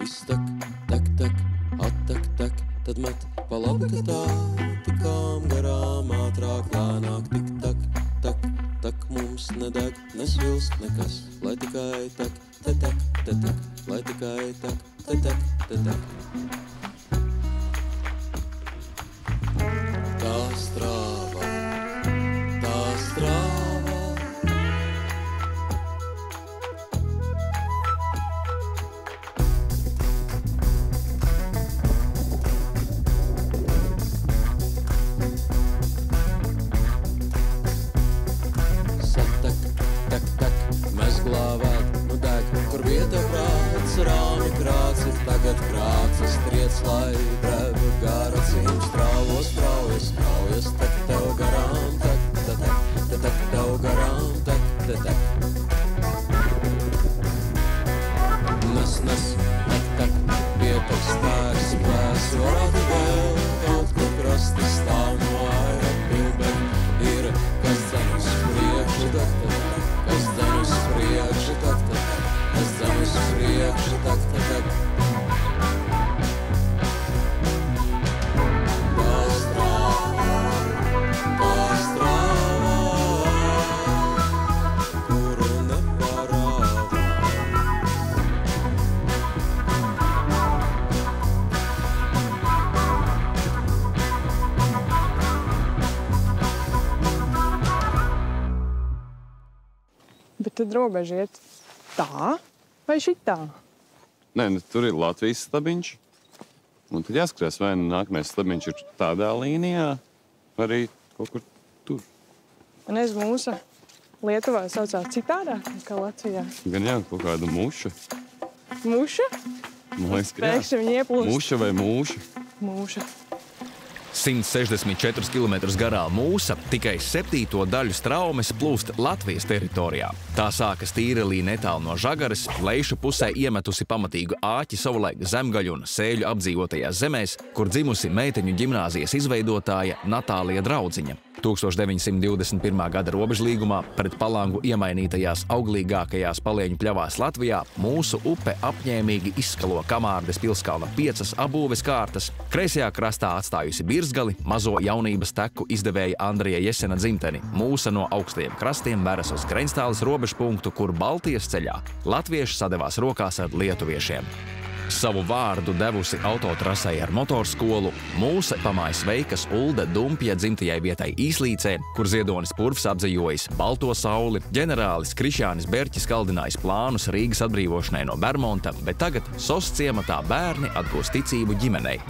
viss tak, tak, tak, attak, tak, tad met pa labi, ka tā, tikām garām, ātrāk, lēnāk, tik, tak, tak, tak, mums nedeg, nesvilst nekas, lai tikai tak, te tak, lai tikai tak, te tak, te tak. Tā strāva, tā strāva. Satak, tak, tak, mezglāvēt, nu deg, kur vieta prāts, rāmi krāts, ir tagad krāts, striec, lai drevi gara cīm, strāvos, straujas, straujas, tak tev garām, tak, tak, tak, tak tev garām, tak, tak. Nes, nes, tak, tak, pietek spēks, spēks, varētu vēl kaut kur krasti stāv no aira pilbeni, ir, kas dzen uz priekšu, tak, tak, kas dzen uz priekšu, tak, tak, kas dzen uz priekšu, tak, tak, tak. Bet tad robeža iet tā vai šitā? Nē, nu, tur ir Latvijas stabiņš. Un tad jāskatās, vai nākamais stabiņš ir tādā līnijā, vai arī kaut kur tur. Un es mūsa Lietuvā saucās citādāk nekā Latvijā. Gan jā, kaut kāda muša. Muša? Man liekas, ka jā. Pēkšņi viņi ieplūst. Muša vai mūša? Mūša. 164 km garā mūsa tikai 7. daļu straumes plūst Latvijas teritorijā. Tā sākas Tīrelī netālu no Žagares, lejušu pusē iemetusi pamatīgu āķi savulaik Zemgaļu un Sēļu apdzīvotajās zemēs, kur dzimusi meiteņu ģimnāzijas izveidotāja Natālija Draudziņa. 1921. gada robežlīgumā pret Palangu iemainītajās auglīgākajās palieņu pļavās Latvijā mūsu upe apņēmīgi izskalo Kamārdes pilskalna 5 apbūves kārtas, kreisajā krastā atstājusi Birzgali, mazo jaunības teku izdevēja Andrija Jesena dzimteni. Mūsa no augstajiem krastiem veras uz Greņstāles robežpunktu, kur Baltijas ceļā latvieši sadevās rokās ar lietuviešiem. Savu vārdu devusi autotrasai ar motorskolu, mūsa pamājas veikas Ulda Dumpja dzimtajai vietai Īslīcē, kur Ziedonis Purvs apdzejojis Balto sauli, ģenerālis Krišjānis Berķis kaldinājis plānus Rīgas atbrīvošanai no Bermonta, bet tagad Sos ciematā bērni atgūst ticību ģimenei.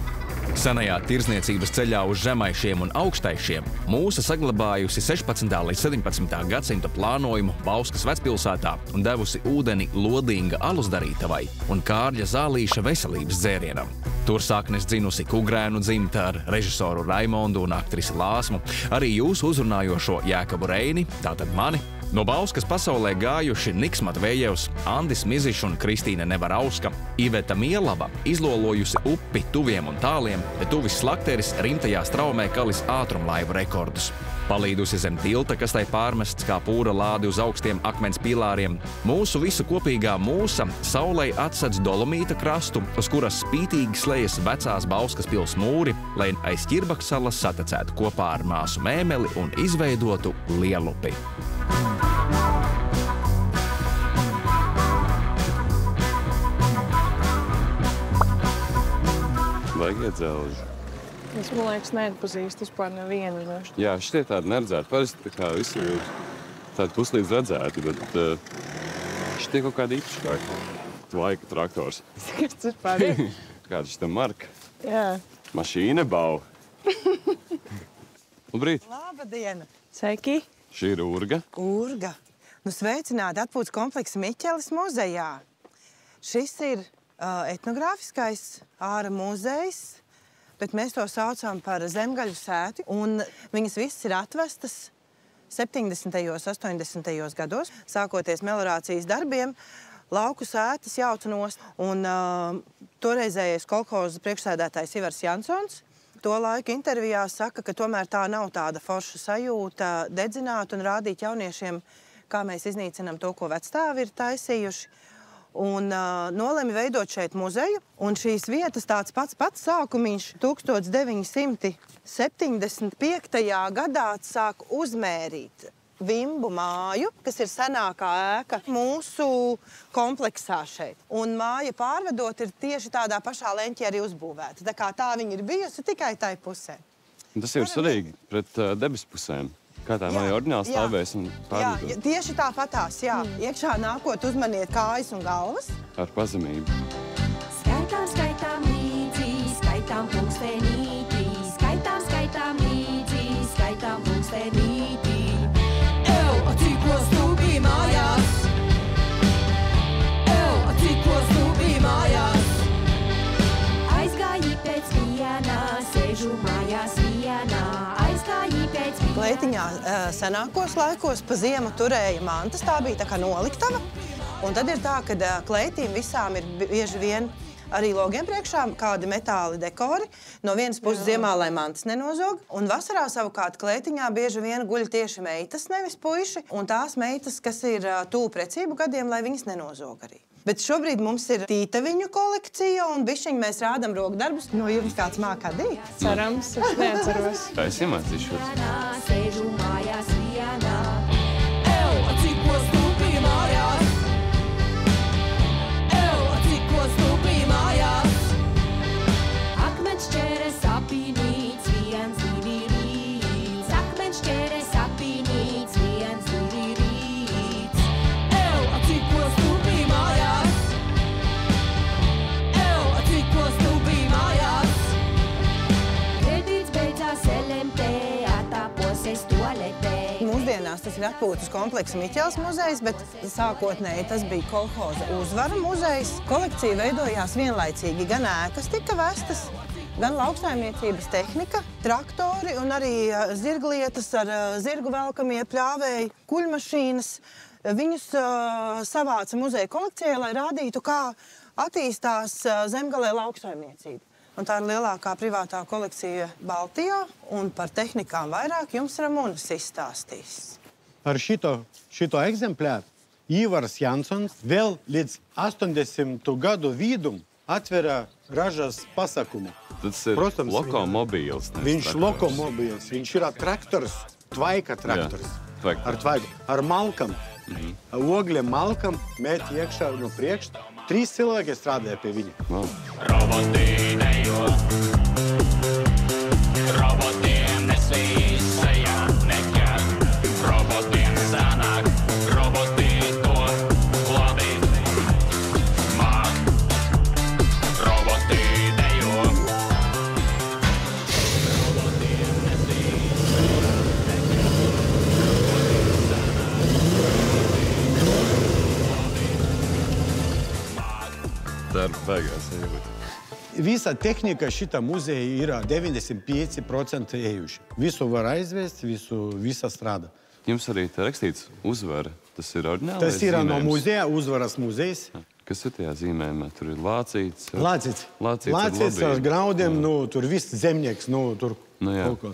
Senajā tirzniecības ceļā uz Žemaišiem un Augstaišiem mūsa saglabājusi 16. līdz 17. gadsimta plānojumu Bauskas vecpilsētā un devusi ūdeni Lodinga alusdarītavai un Kārļa Zālīša veselības dzērienam. Tur saknes dzinusi Kugrēnu dzimta ar režisoru Raimondu un aktrisi Lāsmu, arī jūsu uzrunājošo Jēkabu Reini, tātad mani. No Bauskas pasaulē gājuši Niks Matvejevs, Andis Mizišs un Kristīne Nevarauska, Iveta Mielava izlolojusi upi tuviem un tāliem, bet Tuvis Slakteris rimtajā straumē kalis ātrumlaivu rekordus. Palīdusi zem tilta, kas tai pārmests kā pūra lādi uz augstiem akmens pilāriem, mūsu visu kopīgā mūsa saulei atsedz Dolomīta krastu, uz kuras spītīgi slejas vecās Bauskas pils mūri, lai aiz Ķirbaksalas satecētu kopā ar māsu Mēmeli un izveidotu Lielupi. Vajag iedzelži. Es, man liekas, neatpazīstu vispār nevienu no šķi. Jā, šitie tādi neredzēti. Parasti tā kā visi ir tādi puslīdz redzēti, bet šitie kaut kādi īpašāki. Laika traktors. Kas tas vispār ir? Kāda šita marka? Jā. Mašīna bau. Labrīt. Labdien! Sveiki. Šī ir Urga. Urga. Nu, sveicināti atpūtas kompleksa Miķeles muzejā. Šis ir etnogrāfiskais āra muzejs, bet mēs to saucam par Zemgaļu sēti, un viņas visas ir atvestas 70. 80. gados, sākoties meliorācijas darbiem, lauku sētas jauca nost, un toreizējais kolhoza priekšsēdētājs Ivars Jansons to laiku intervijā saka, ka tomēr tā nav tāda forša sajūta dedzināt un rādīt jauniešiem, kā mēs iznīcinām to, ko vecstāvi ir taisījuši. un nolēma veidot šeit muzeju. Un šīs vietas tāds pats sākumiņš 1975. gadā sāk uzmērīt Vimbu māju, kas ir senākā ēka mūsu kompleksā šeit. Un māja pārvedot ir tieši tādā pašā leņķī arī uzbūvēta. Tā kā tā viņa ir bijusi tikai tai pusē. Tas jau ir svarīgi pret debesu pusēm. Kā tā māja ordināli stāvēs un pārvedot? Jā, tieši tāpatās, jā. Iekšā nākot uzmaniet kājas un galvas. Ar pazemību. Skaitām līdzi, skaitām pulkstenīti, skaitām līdzi, skaitām pulkstenīti. Cikos tu biji mājās? Cikos tu biji mājās? Aizgāji pēc viena, sēžu mājās viena. Aizgāji pēc viena. Kleitiņā senākos laikos pa ziemu turēja mantas, tā bija tā kā noliktava. Un tad ir tā, ka kleitīm visām ir bieži vien arī logiem priekšā kādi metāli dekori. No vienas puses ziemā, lai mantas nenozog. Un vasarā savukārt kleitiņā bieži vien guļ tieši meitas, nevis puiši. Un tās meitas, kas ir tuvu precību gadiem, lai viņas nenozog arī. Bet šobrīd mums ir tītaviņu kolekcija, un bišķiņi mēs rādam rokdarbus. No jums kāds mākā dīt? Cerams, es neatceros. Tā es iemācīšos. Sēžu mājās vienā. Cikos tu biji mājās? Cikos tu biji mājās? Akmens šķēres apīnīts, 1, 2 rīts. Akmens šķēres apīnīts, 1, 2 rīts. Cikos tu biji mājās? Cikos tu biji mājās? Kredīts beidzās LMT, atāposies toaletē. Mūsdienās tas ir atpūtas kompleksa Miķels muzejs, bet sākotnēji tas bija kolhoza Uzvara muzejs. Kolekcija veidojās vienlaicīgi, gan ēkas tika vestas, gan lauksaimniecības tehnika, traktori un arī zirglietas ar zirgu velkamie pļāvēji, kuļmašīnas. Viņus savāca muzeja kolekcijai, lai rādītu, kā attīstās Zemgalē lauksaimniecība. Un tā ir lielākā privātā kolekcija Baltijā, un par tehnikām vairāk jums Ramunis izstāstīs. Ar šito eksemplāru Ivars Jansons vēl līdz 80. gadu vidum atvera ražas pasakumu. Tas ir lokomobīls. Viņš lokomobīls, viņš ir traktors, tvaika traktors. Ar tvaiku, ar malkam, ogļiem malkam, met iekšā no priekš. 3 cilvēki strādāja pie viņa. Roboti dejo, robotiem nesvīsajā neķer, robotiem sanāk, roboti to labi māk. Roboti dejo, robotiem nesvīsajā neķer, robotiem sanāk. Tā ir beigās ejot. Visa tehnika šitā muzeja ir 95% ejuši. Visu var aizvest, visa strādā. Jums arī te rakstīts Uzvara. Tas ir ordinālais Tas ir zīmējums? no muzeja, Uzvaras muzejs. Kas ir tajā zīmējumā? Tur ir lācīts. Lācīts ar graudiem, tur viss zemnieks, tur kaut ko.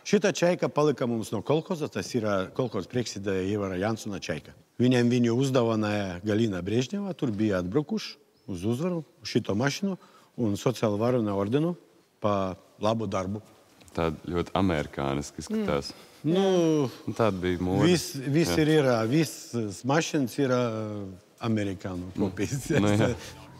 Šita čaika palika mums no kolhoza, tas ir kolhoz priekšsēdētāja Ivara Jansona čaika. Viņu uzdāvināja Galina Brežņeva, tur bija atbrukuši uz Uzvaru, uz šito mašinu un sociālu varuna ordenu pa labu darbu. Tāda ļoti amerikāniski izskatās. Tāda bija mūda. Viss mašīnas ir amerikānu kopijas.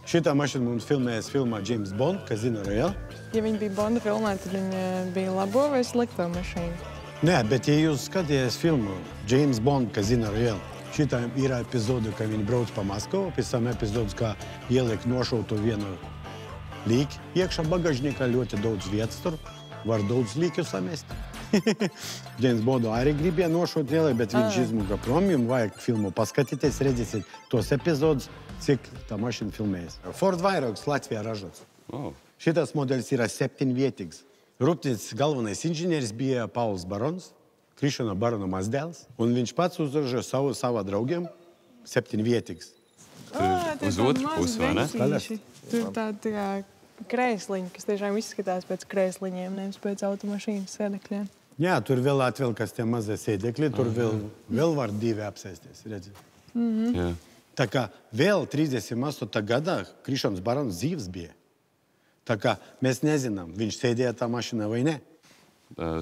Šitā mašīna mums filmējas filmā James Bond, Casino Royale. Ja viņi bija Bonda filmā, tad viņi bija labo vai slikto mašīnu? Nē, bet ja jūs skaties filmu James Bond, Casino Royale, šitā ir epizode, ka viņi brauc pa Maskavu, pēc tam epizodes, kā ieliek nošautu vienu līki. Iekšā bagažnikā ļoti daudz vietas tur, var daudz līku samest. James Bondu arī gribēja nošaut ieliek, bet viņš izmuka prom, jums vajag filmu paskatīties, redzēsiet tos epizodes, cik tā mašīna filmējas. Ford Vairogs Latvijā ražots. Šitas modelis ir 7-vietīgs. Rūpnīcas galvenais inženieris bija Pauls Barons, Krišana Barona mazdēls, un viņš pats uzražoja savā draugiem 7-vietīgs. Uz otru pusi, vai ne? Tur tādi krēsliņi, kas tiešām izskatās pēc krēsliņiem, nevis pēc automašīnas sēdekļiem. Jā, tur vēl atvēlkas tie mazie sēdekļi, tur vēl var 2 apsēsties, redzēt. Jā. Tā kā vēl 38. gadā Krišons Barons dzīves bija. Tā kā mēs nezinām, viņš sēdēja tā mašīnā vai ne.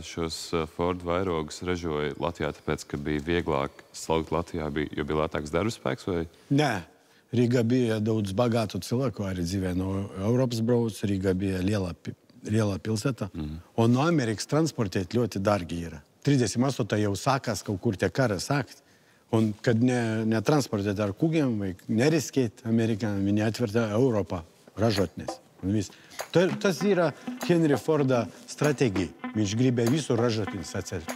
Šos Ford vairogus ražoja Latvijā, tāpēc, ka bija vieglāk slaukt Latvijā, jo bija lētāks darba spēks, vai? Nē, Rīgā bija daudz bagātu cilvēku, arī dzīvē no Eiropas brauc, Rīgā bija liela pilsēta, un no Amerikas transportēt ļoti dārgi ir. 38. jau sākās kaut kur tie kara sākt, un kad netransportēt ar kugiem vai neriskēt Amerikāni, viņi atverta Eiropā ražotnes. Tas ir Henry Forda stratēģija. Viņš gribēja visu ražotnes atcelt.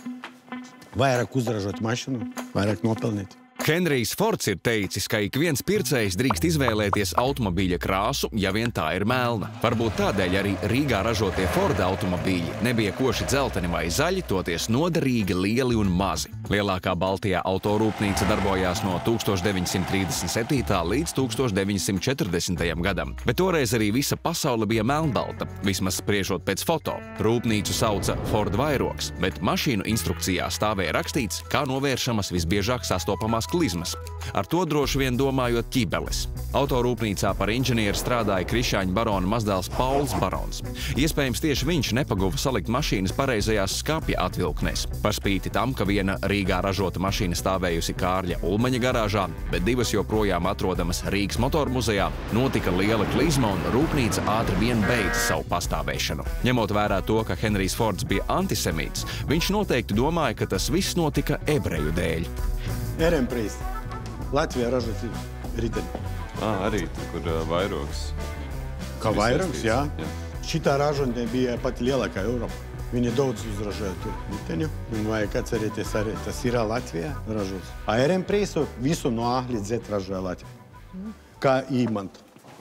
Vairāk uzražot mašinu, vairāk nopelnīt. Henrijs Fords ir teicis, ka ik viens pircējs drīkst izvēlēties automobīļa krāsu, ja vien tā ir melna. Varbūt tādēļ arī Rīgā ražotie Forda automobīļi nebija koši dzelteni vai zaļi, toties noderīgi, lieli un mazi. Lielākā Baltijā autorūpnīca darbojās no 1937. līdz 1940. gadam, bet toreiz arī visa pasaule bija melnbalta, vismaz spriežot pēc foto. Rūpnīcu sauca Ford vairogs, bet mašīnu instrukcijā stāvēja rakstīts, kā novēršamas visbiežāk sastopamās klizmas. Ar to droši vien domājot ķibeles. Autorūpnīcā par inženieri strādāja Krišāņa barona mazdēls Pauls Barons. Iespējams, tieši viņš nepaguva salikt mašīnas pareizajās skapja atvilknēs. Par spīti tam, ka viena Rīgā ražota mašīna stāvējusi Kārļa Ulmaņa garāžā, bet divas joprojām atrodamas Rīgas motoru muzejā, notika liela klizma un rūpnīca ātri vien beidza savu pastāvēšanu. Ņemot vērā to, ka Henrijs Fords bija antisemīts, viņš noteikti domāja, ka tas viss notika ebreju dēļ. RM-preis. Latvijā ražot riteni. Arī, kur vairogs. Kā vairogs, jā. Šitā ražotne bija pati lielākā Eiropā. Viņi daudz uzražoja tur riteni. Un vajag atcerēties arī, tas ir Latvijā ražots. RM-preisu visu no A līdz Z ražoja Latvijā. Kā īmant.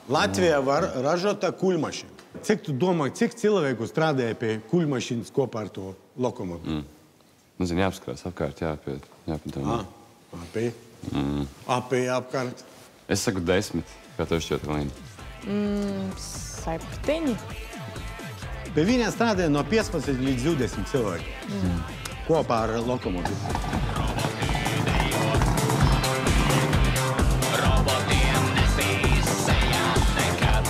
Latvijā var ražot kuļmašīnu. Cik tu domā, cik cilvēku strādāja pie kuļmašīnas kopā ar to lokomotīvu? Zini, jāapskrās apkārt, jāpadomā. Apēja apkārt. Es saku 10. Kā tev šķiet, Elīna? 7. Pie viņa strādāja no 15 līdz 20 cilvēku. Kopā ar lokomotīvu. Robotiem nesīs sejā nekad.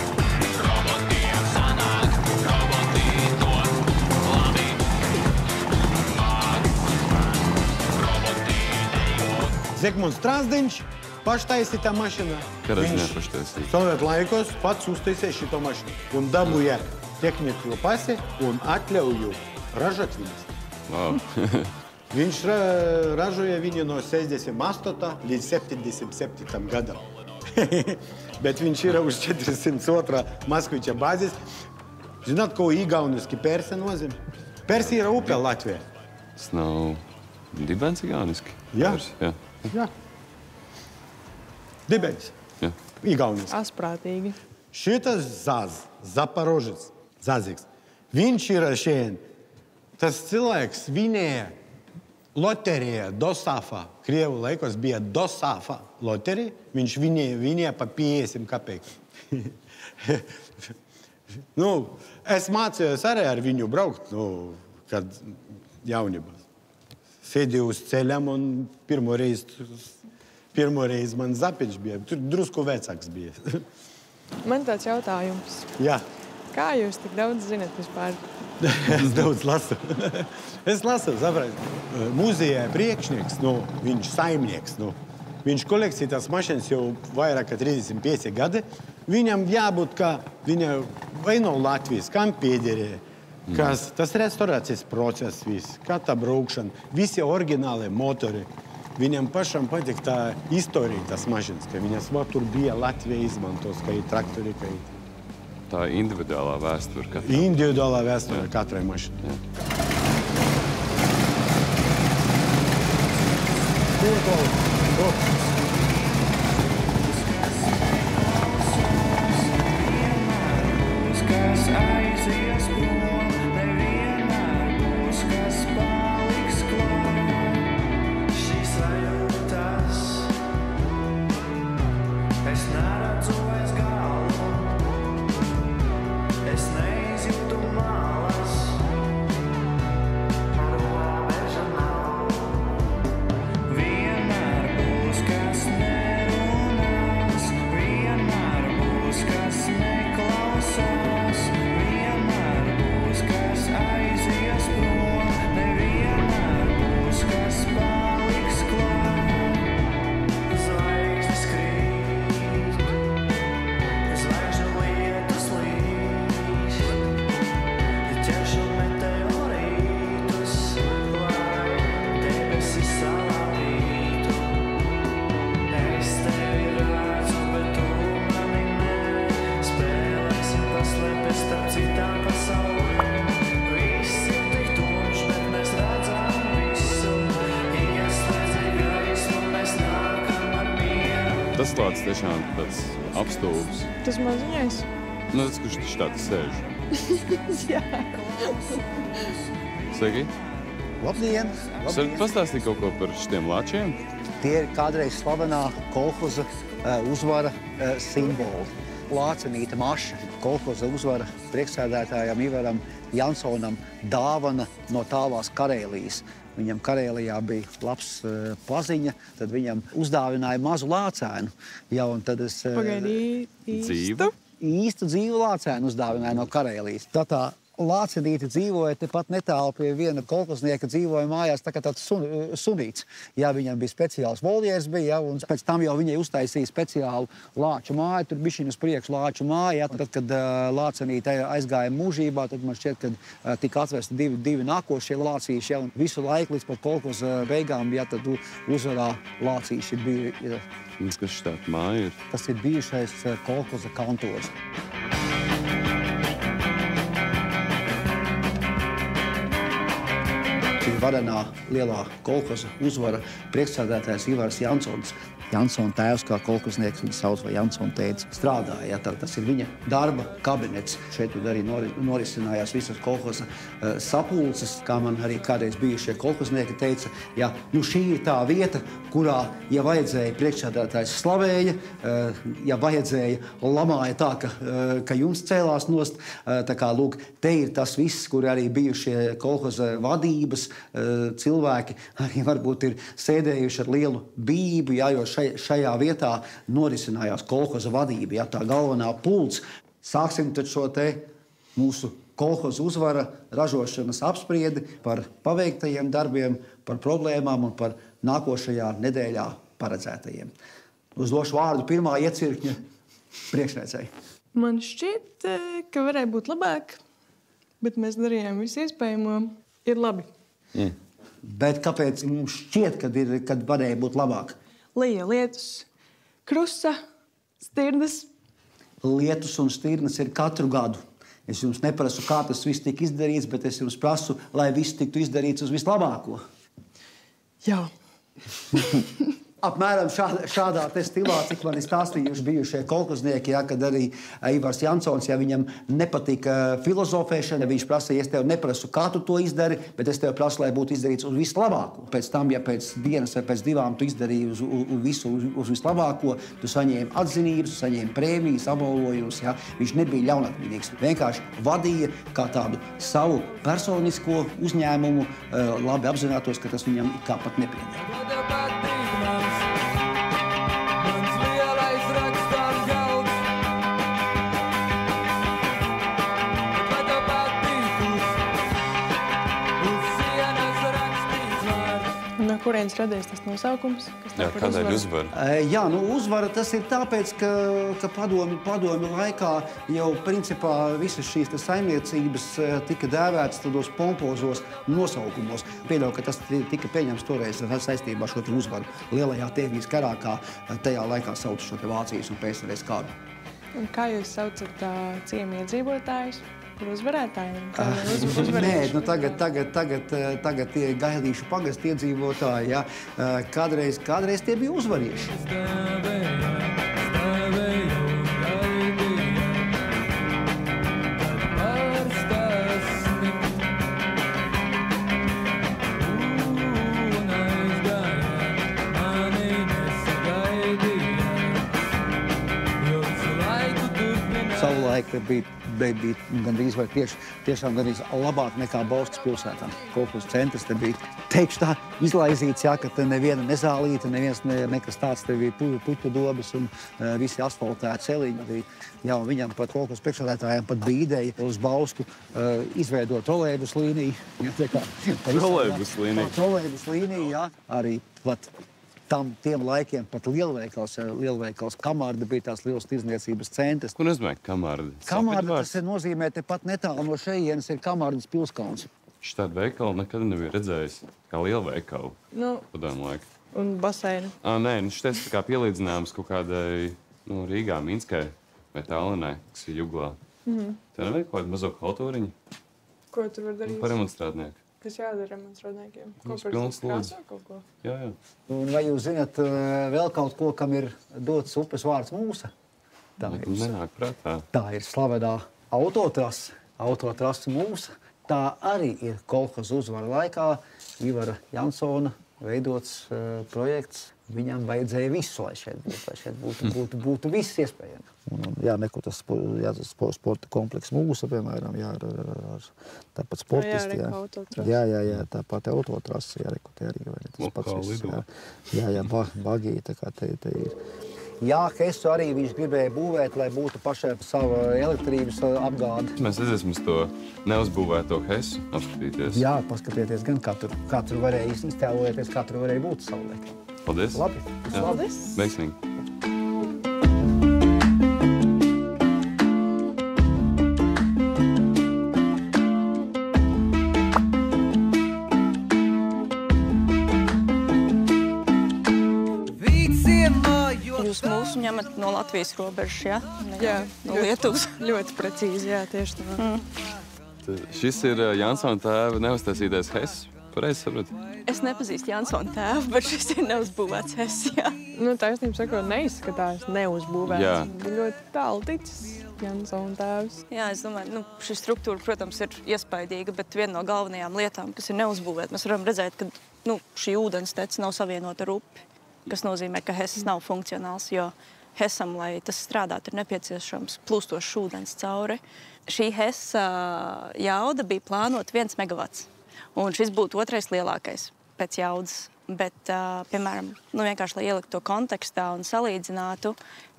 Robotiem sanāk, roboti to labi māk. Roboti nejūt. Zigmunds Strāzdiņš paštaisītā mašīna. Kādreiz nepaštaisīja? Soviet laikos pats uztaisīja šito mašīnu. Un dabūja tehniku pasi un atļauju ražot viņas. Wow. Viņš ražoja viņu no 68. līdz 77. gadam. Bet viņš ir uz 402. Maskviča bāzes. Zināt, ko igauniski persi nozīmē? Persi ir upe Latvijā. Tas nav dibens igauniski? Jā. Jā. Jā. Dibens. Jā. Igauniski. Asprātīgi. Šitas Zaporožets, Zaziks, viņš ir šeit. Tas cilvēks vinēja loterijā Dosafā. Krievu laikos bija Dosafā loterija. Viņš vinēja pa 50 kapeiku. Es mācījos arī ar viņu braukt, kad jaunībā. Sēdīju uz ceļam un pirmo reizi man zapiņš bija. Tur drusku vecāks bija. Man tāds jautājums. Jā. Kā jūs tik daudz zinat vispār? Es daudz lasu. Es lasu, saprāt. Muzejā priekšnieks, viņš saimnieks. Viņš kolekcija tās mašīnas jau vairāk kā 35 gadi. Viņam jābūt, kā viņa vai no Latvijas, kam piederēja. Tas restaurācijas process viss, kā tā braukšana, visi oriģināli motori. Viņam pašam patīk tā istorija, tas mašīnas, ka viņas tur bija Latvija izmantos, kā ir traktori, kā ir. Tā individuālā vēsture katrai. Individuālā vēsture katrai mašīnai. Kas aizies prom, nevienmēr būs, kas paliks klāt. Šīs sajūtas, es neredzu vairs galu, es neizjūtu malas, robeža nav. Vienmēr būs, kas nerunā. Tas lācis tiešām tāds apstulbs. Tas maziņais? Nu, tas, kurš tāds sēž. Jā. Sveiki. Labdien! Jūs varat pastāstīt kaut ko par šitiem lāčiem? Tie ir kādreiz slavenā kolhoza uzvara simboli. Lācenīta maša, kolhoza uzvara priekšsēdētājam Ivaram Jansonam dāvana no tālās Karēlijas. Viņam Karēlijā bija labs paziņa, tad viņam uzdāvināja mazu lācēnu. Ja, un tad es Pagaidī, īstu dzīvu lācēnu uzdāvināju no Karēlijas. Tā lācenīte dzīvoja tepat netālu pie viena kolhoznieka, dzīvoja mājās tā kā tāds sunīts. Jā, viņam bija speciāls voljērs bija, un pēc tam jau viņai uztaisīja speciālu lāču māju, tur bišķiņ uz priekšu lāču māju. Jā, tad, kad lācenīte aizgāja mūžībā, tad man šķiet, ka tika atvesti divi nākošie lācīši, jā, un visu laiku līdz pat kolhoza beigām, jā, tad uzvarā lācīši bija. Kas šitāt māja ir? Tas ir bijušais kolhoza kantors. Varenā lielā kolhoza uzvara priekšsēdētājs Ivars Jansons. Jansona tēvs kā kolhoznieks, viņa sauc vai Jansona tētis, strādāja. Ja, tas ir viņa darba kabinets. Šeit arī norisinājās visas kolhoza sapulces, kā man arī kādreiz bijušie kolhoznieki teica. Ja, nu šī ir tā vieta, kurā, ja vajadzēja, priekšsēdētājs slavēja, ja vajadzēja, lamāja tā, ka jums cēlās nost. Tā kā, lūk, te ir tas viss, kur arī bijušie kolhoza vadības cilvēki arī varbūt ir sēdējuši ar lielu bību, ja, jo šajā vietā norisinājās kolhoza vadība, ja, tā galvenā pults. Sāksim tad šo te mūsu kolhoza uzvara ražošanas apspriedi par paveiktajiem darbiem, par problēmām un par nākošajā nedēļā paredzētajiem. Uzdošu vārdu pirmā iecirkņa priekšniecei. Man šķiet, ka varēja būt labāk, bet mēs darījām visu iespējamo. Ir labi. Bet kāpēc jums šķiet, kad varēja būt labāk? Lija lietus, krusa, stirnas. Lietus un stirnas ir katru gadu. Es jums neprasu, kā tas viss tika izdarīts, bet es jums prasu, lai viss tiktu izdarīts uz vislabāko. Jā. Apmēram šādā te stilā, cik man ir stāstījuši bijušie kolhoznieki, ja, kad arī Ivars Jansons, ja viņam nepatika filozofēšana, viņš prasīja, es tev neprasu, kā tu to izdari, bet es tev prasu, lai būtu izdarīts uz vislabāko. Pēc tam, ja pēc dienas vai pēc divām tu izdarīji uz vislabāko, tu saņēmi atzinības, saņēmi prēmijas, apbalvojumus, ja. Viņš nebija ļaunatmīgs. Vienkārši vadīja kā tādu savu personisko uzņēmumu, labi apzinātos, ka tas viņam kā pat nepieder. No kurienes radies tas nosaukums? Jā, kādēļ uzvara? Jā, nu uzvara tas ir tāpēc, ka padomju laikā jau principā visas šīs saimniecības tika dēvētas tādos pompozos nosaukumos. Pieļauju, ka tas tika pieņemts toreiz saistībā ar šo uzvaru. Lielajā Tievijas karā, kā tajā laikā sauca šo Vācijas un PSRS kādu. Un kā jūs saucat ciemu iedzīvotājus? Par uzvarētājiem? Nē, nu tagad tie Gailīšu pagasta iedzīvotāji, ja, kādreiz tie bija uzvarieši. Savulaik bija gandrīz vai tiešām gandrīz labāk nekā Bauskas pilsētā. Kolhozas centrs te bija, teikšu tā, izlaizīts, jā, ka te neviena nezālīta, neviens nekas tāds, te bija puķu dobas un visi asfaltēti celiņi. Jā, un viņam pat kolhozas priekšsēdētājiem pat bija ideja uz Bausku izveidot trolejbus līniju. Trolejbus līniju? Trolejbus līniju, jā, arī pat tiem laikiem pat lielveikals Kamarda bija tās liels tirdzniecības centrs. Ko nozīmē Kamarda? Kamarda tas nozīmē tepat netālu no šejienes ir Kamardas pilskalns. Štādu veikalu nekad nebija redzējis kā lielveikalu padomu laiku. Un baseinu? Nē, šitais tā kā pielīdzināms kaut kādai Rīgā, Minskai vai Tallinai, kas ir Juglā. Tā nevajag kaut kādu mazo haltūriņu? Ko tu var darīt? Par remontstrādnieku. Kas jādara mums rodniekiem? Ko Mums par pilns krāso lūdzu. kaut ko? Jā. Un vai jūs zināt vēl kaut ko, kam ir dots upes vārds Mūsa? Nenāk prātā. Tā ir slavenā autotrasa Mūsa. Tā arī ir kolhoza uzvara laikā Ivara Jansona veidots projekts. Viņam vajadzēja visu, lai šeit būtu viss iespējams. Jā, neko tas sporta kompleks Mūsa, piemēram, jā, tāpat sportisti, jā, tāpat autotrasa, jā, te arī, vai ne, tas pats viss, jā, bagī, tā kā te ir. Jā, Hesu arī viņš gribēja būvēt, lai būtu pašai sava elektrības apgāde. Mēs aiziesim uz to neuzbūvēto Hesu apskatīties. Jā, paskatieties gan, kā tur varēja iztēloties, kā tur varēja būt savulaik. Paldies. Labi. Paldies. Veiksmīgi. Jūs mūsu ņemat no Latvijas robežas, jā? Jā. No Lietuvas. Ļoti precīzi, jā, tieši tā. Šis ir Jansona tēva neuztaisītais Hess. Pareizi sapratu? Es nepazīstu Jansona tēvu, bet šis ir neuzbūvēts Hess, jā. Nu, taisnība sakot, neizskatās neuzbūvēts. Jā. Ļoti tālu ticis Jansona tēvs. Jā, es domāju, šī struktūra, protams, ir iespaidīga, bet viena no galvenajām lietām, kas ir neuzbūvēta, mēs varam redzēt, ka šī ūdenstece nav savienota ar upi, kas nozīmē, ka Hess nav funkcionāls, jo Hessam, lai tas strādātu, ir nepieciešams plūstošs ūdens cauri. Šī Hessa jauda bija plānota 1 megavats. Un šis būtu otrais lielākais pēc jaudas. Bet, piemēram, vienkārši, lai ielikt to kontekstā un salīdzinātu,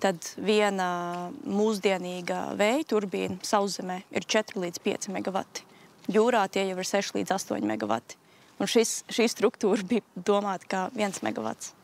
tad viena mūsdienīga vēja turbīna sauszemē ir 4 līdz 5 megavati. Jūrā tie jau ir 6 līdz 8 megavati. Un šī struktūra bija domāta kā 1 megavats.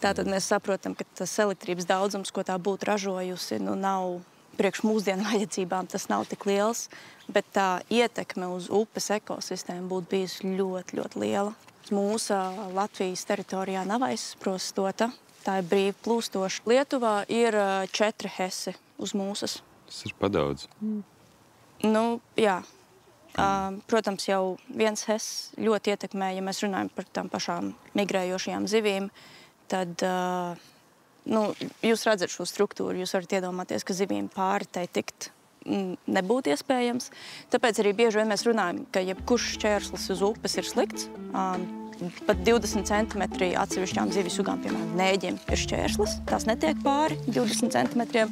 Tātad mēs saprotam, ka tas elektrības daudzums, ko tā būtu ražojusi, nav priekš mūsdienu vajadzībām, tas nav tik liels, bet tā ietekme uz upes ekosistēmu būtu bijusi ļoti, ļoti liela. Mūsu Latvijas teritorijā nav aizsprostota, tā ir brīvi plūstoša. Lietuvā ir 4 Hesi uz mūsas. Tas ir padaudz. Jā. Protams, jau viens Hess ļoti ietekmē, ja mēs runājam par tām pašām migrējošajām zivīm, tad jūs redzat šo struktūru, jūs varat iedomāties, ka zivīm pāri tai tikt nebūtu iespējams. Tāpēc arī bieži vien mēs runājam, ka jebkurš šķērslis uz upes ir slikts. Pat 20 centimetri atsevišķām zivju sugām, piemēram, nēģiem, ir šķērslis. Tās netiek pāri 20 centimetriem,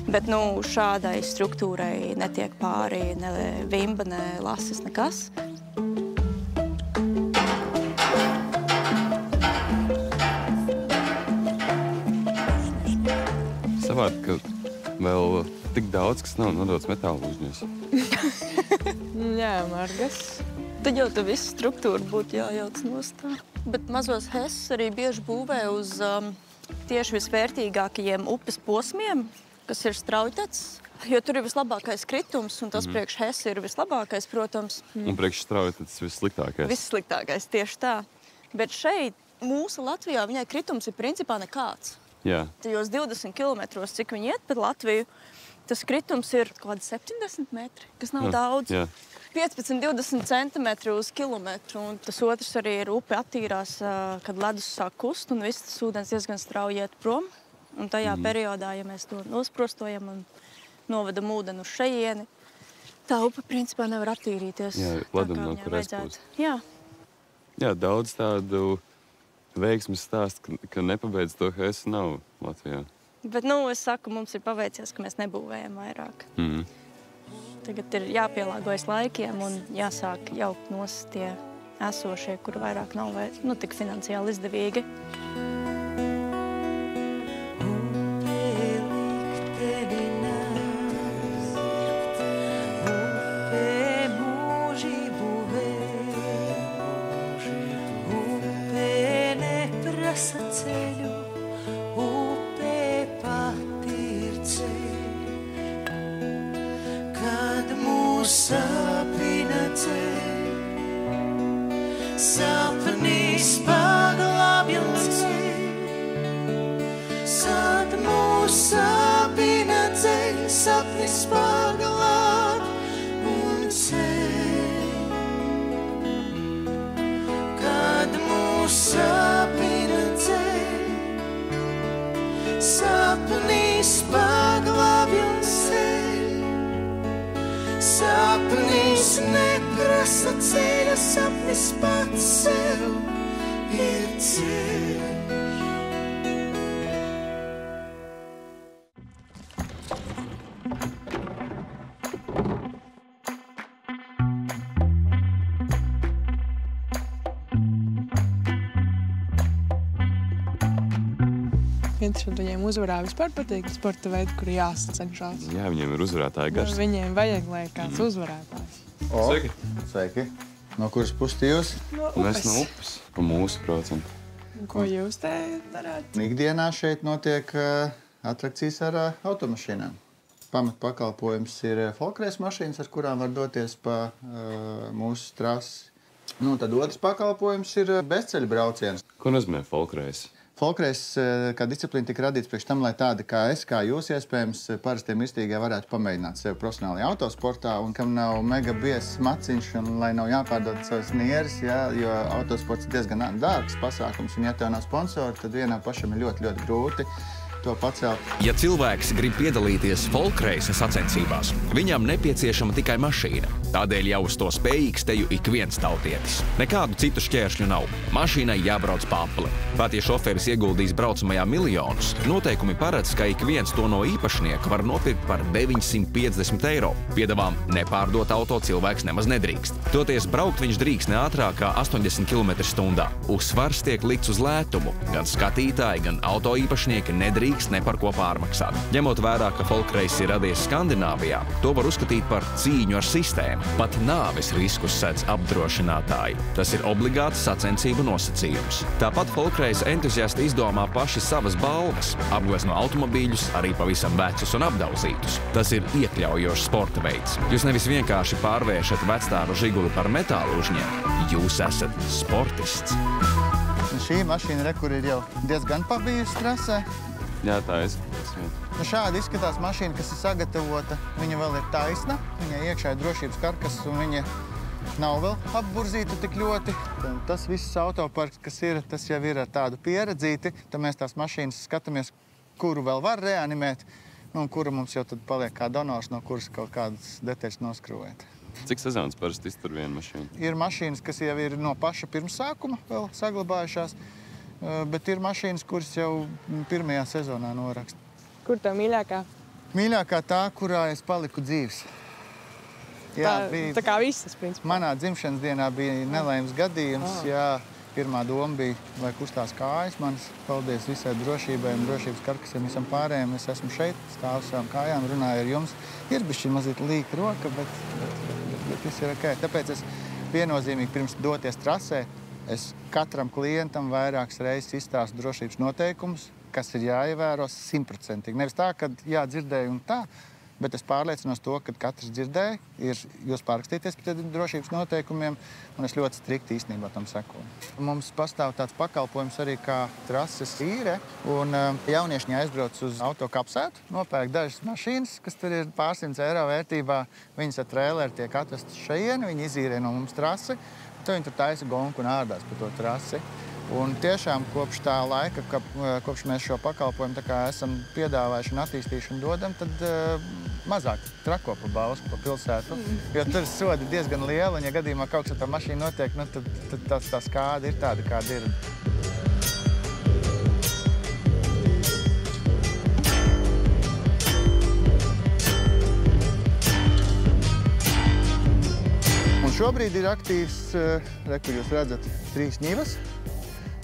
bet šādai struktūrai netiek pāri ne vimba, ne lasis, nekas. Savādi, ka vēl tik daudz, kas nav nodots metāla uzņos. Jā, margas. Tad jau tā visa struktūra būtu jājauc nostā. Bet mazos Hessus arī bieži būvē uz tieši visvērtīgākajiem upes posmiem, kas ir Straujtecis, jo tur ir vislabākais kritums, un tas priekš Hessa ir vislabākais, protams. Un priekš Straujtecis vissliktākais. Vissliktākais, tieši tā. Bet šeit, mūsu Latvijā, viņai kritums ir principā nekāds. Jā. Tajos 20 kilometros, cik viņi iet par Latviju, tas kritums ir kaut kādi 70 metri, kas nav daudz. Jā. 15-20 centimetri uz kilometru, un tas otrs arī ir upe attīrās, kad ledus sāk kust, un viss tas ūdens diezgan strauji iet prom. Un tajā periodā, ja mēs to nosprostojam un novedam ūdeni uz šejieni, tā upe principā nevar attīrīties. Jā, ledum nav kur aizpūst. Jā. Jā, daudz tādu veiksmes stāstu, ka nepabeidz to Hessu nav Latvijā. Bet, es saku, mums ir paveicies, ka mēs nebūvējam vairāk. Tagad ir jāpielāgojas laikiem un jāsāk jaukt nost tie esošie, kur vairāk nav tik finansiāli izdevīgi. ceļa sapnis pats sev ir ceļš. Interesanti, viņiem uzvarā vispār patīk sporta veidi, kur jāsacenšās. Jā, viņiem ir uzvarētāja gars. Viņiem vajag, lai kāds uzvarētājs. Sveiki. Sveiki. No kuras puses jūs? No Mēs no upes. Un mūsu procentu. Ko jūs te darāt? Ikdienā šeit notiek atrakcijas ar automašīnām. Pamatpakalpojums ir folkreis mašīnas, ar kurām var doties pa mūsu trasi. Nu, tad otrs pakalpojums ir bezceļu brauciens. Ko nozīmē folkreis? Folkreis kā disciplīna tika radīts priekš tam, lai tādi kā es, kā jūs iespējams, parastie mirstīgie varētu pamēģināt sevi profesionālajā autosportā un kam nav mega biezs maciņš un lai nav jāpārdod savas nieres, jo autosports ir diezgan dārgs pasākums un ja tev nav sponsori, tad vienam pašam ir ļoti, ļoti grūti to pacelt. Ja cilvēks grib piedalīties folkreisa sacensībās, viņam nepieciešama tikai mašīna. Tādēļ jau uz to spējīgs teju ik viens tautietis. Nekādu citu šķēršļu nav. Mašīnai jābrauc pa apli. Pat ja šoferis ieguldīs braucamajā miljonus, noteikumi paredz, ka ik viens to no īpašnieka var nopirkt par 950 eiro. Piedevām nepārdot auto cilvēks nemaz nedrīkst. Toties braukt viņš drīkst ne ātrāk kā 80 km/h. Uzsvars tiek likts uz lētumu. Gan skatītāji, gan auto īpašnieki nedrīkst ne par ko pārmaksāt. Ņemot vērā, ka folkreis ir radies Skandināvijā, to var uzskatīt par cīņu ar sistēmu. Pat nāves riskus sedz apdrošinātāji. Tas ir obligāts sacensību nosacījums. Tāpat folkreisa entuziasti izdomā paši savas balvas, apglezno automobīļus, arī pavisam vecus un apdauzītus. Tas ir iekļaujošs sporta veids. Jūs nevis vienkārši pārvēršat vecstāru Žiguli par metālu uzņēmu. Jūs esat sportists. Šī mašīna, kur ir jau diezgan pabijusi trasē. Jā, tā izskatās. Šādi izskatās mašīna, kas ir sagatavota. Viņa vēl ir taisna, viņai iekšā ir drošības karkas un viņa nav vēl apburzīta tik ļoti. Tas viss autoparks, kas ir, tas jau ir ar tādu pieredzīti. Tad mēs tās mašīnas skatāmies, kuru vēl var reanimēt, un kuru mums jau tad paliek kā donors, no kuras kaut kādas detaļas noskrūvēt. Cik sezonas parasti iztur viena mašīna? Ir mašīnas, kas jau ir no paša pirmsākuma vēl saglabājušās, bet ir mašīnas, kuras jau pirmajā sezonā noraksta. Kur tā mīļākā? Mīļākā tā, kurā es paliku dzīves. Jā, tā kā visas, principā. Manā dzimšanas dienā bija nelaimes gadījums. Jā, pirmā doma bija, lai kustās kājas manas. Paldies visai drošībai un drošības karkasiem visam pārējiem. Es esmu šeit, stāvu savām kājām, runāju ar jums. Ir bišķi mazliet līka roka, bet viss ir ok. Tāpēc es viennozīmīgi pirms doties trasē, es katram klientam vairākas reizes izstāstu drošības noteikumus, kas ir jāievēro 100%. Nevis tā, ka jādzirdēju un tā, bet es pārliecinos to, ka katrs dzirdēja, ir jūs pārakstīties pie drošības noteikumiem, un es ļoti strikti īstenībā tam sekoju. Mums pastāv tāds pakalpojums arī kā trases īre, un jaunieši aizbrauc uz autokapsētu, nopērk dažas mašīnas, kas tur ir pārsimts eiro vērtībā, viņas ar trēleri tiek atvestas šejieni, viņi izīrē no mums trasi, tad viņi tur taisa gonku un ārdās pa to trasi. Un tiešām kopš tā laika, kopš mēs šo pakalpojumu tā kā esam piedāvājuši un attīstījuši un dodam, tad mazāk trako pa Bausku, pa pilsētu. Jo tur sodi diezgan liela, un ja gadījumā kaut kas ar tā mašīnu notiek, nu, tad tā skāda ir tāda, kāda ir. Un šobrīd ir aktīvs, kur jūs redzat, 3 ņivas.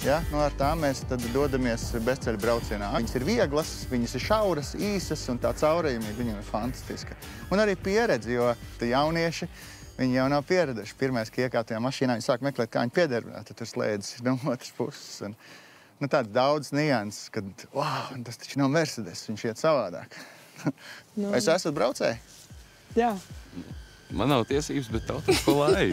Ja, ar tām mēs tad dodamies bezceļu braucienā. Viņas ir vieglas, viņas ir šauras, īsas un tā caurējumība viņam ir fantastiska. Un arī pieredze, jo jaunieši, viņi jau nav pieraduši. Pirmais, ka iekāp tajā mašīnā, viņi sāk meklēt, kā viņi piedervināt, tad tur slēdzas no otras puses. Un, tāds daudz nianses, kad, wow, tas taču nav Mercedes, viņš iet savādāk. Vai es esat braucēji? Jā. Man nav tiesības, bet tautas ko lai.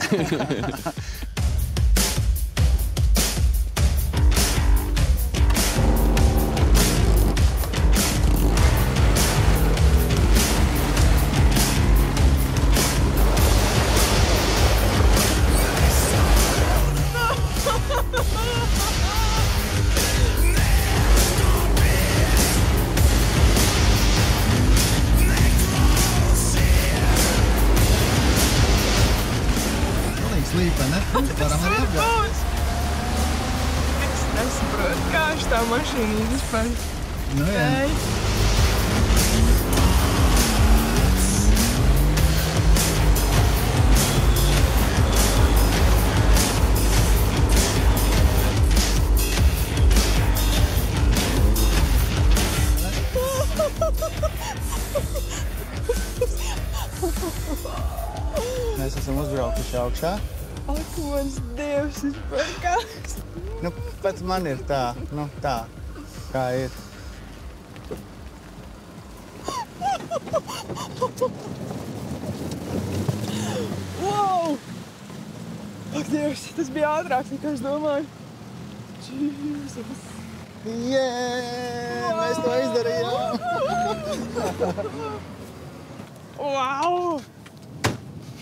slīpa, ne? Varam arī apgāt. Es nesaprotu, kā šitā mašīna vispār Nu, jā. spēj. Mēs esam uzbraukuši augšā. Ak, mans Dievs, vispār kā. Nu, pēc man ir tā, nu tā, kā ir. Wow! Ak, Dievs, tas bija ātrāk, nekā es domāju. Jēzus! Jē, mēs to izdarījām! Wow!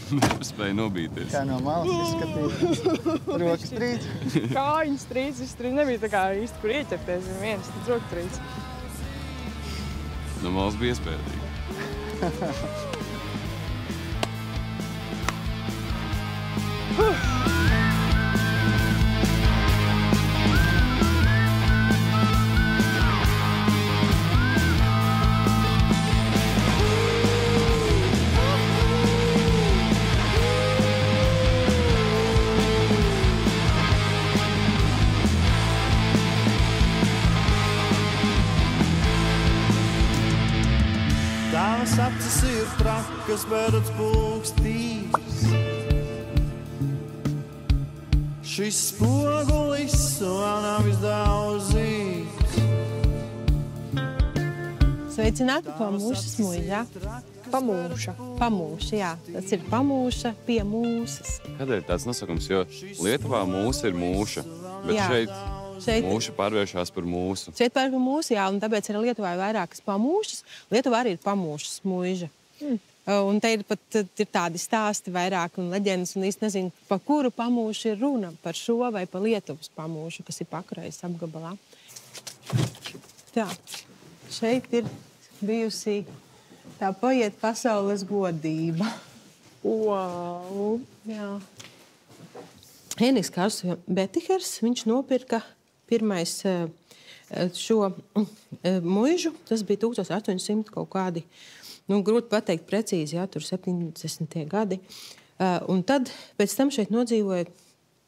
Nespēja nobīties. Kā no malas izskatīt. Rokas trīc. Kājiņas trīc, viss trīc. Nebija tā kā īsti, kur ieķerties viens, tad roka trīc. No malas bija iespējīgi. Tavas acis ir trakas, bet pulkstīs. Šis spogulis vēl nav izdauzīts. Sveicināti Pamūšas muižā. Pamūša. Pamūša, jā. Tas ir pamūša pie mūsas. Kādēļ tāds nosaukums? Jo Lietuvā mūsa ir mūša, bet Jā. šeit mūša pārvēršās par mūsu. Šeit par mūsu, jā, un tāpēc arī Lietuvā ir vairākas pamūšas. Lietuvā arī ir pamūšas muiža. Un te ir pat ir tādi stāsti vairāk un leģendas, un īsti nezinu, pa kuru pamūšu ir runa, par šo vai pa Lietuvas pamūšu, kas ir Pakrujas apgabalā. Tā, šeit ir bijusi tā paiet pasaules godība. Wow! Jā. Henriks Kārs Betihers, viņš nopirka pirmais šo muižu. Tas bija 1800 kaut kādi, nu, grūti pateikt precīzi, jā, tur 70. gadi. Un tad pēc tam šeit nodzīvoja,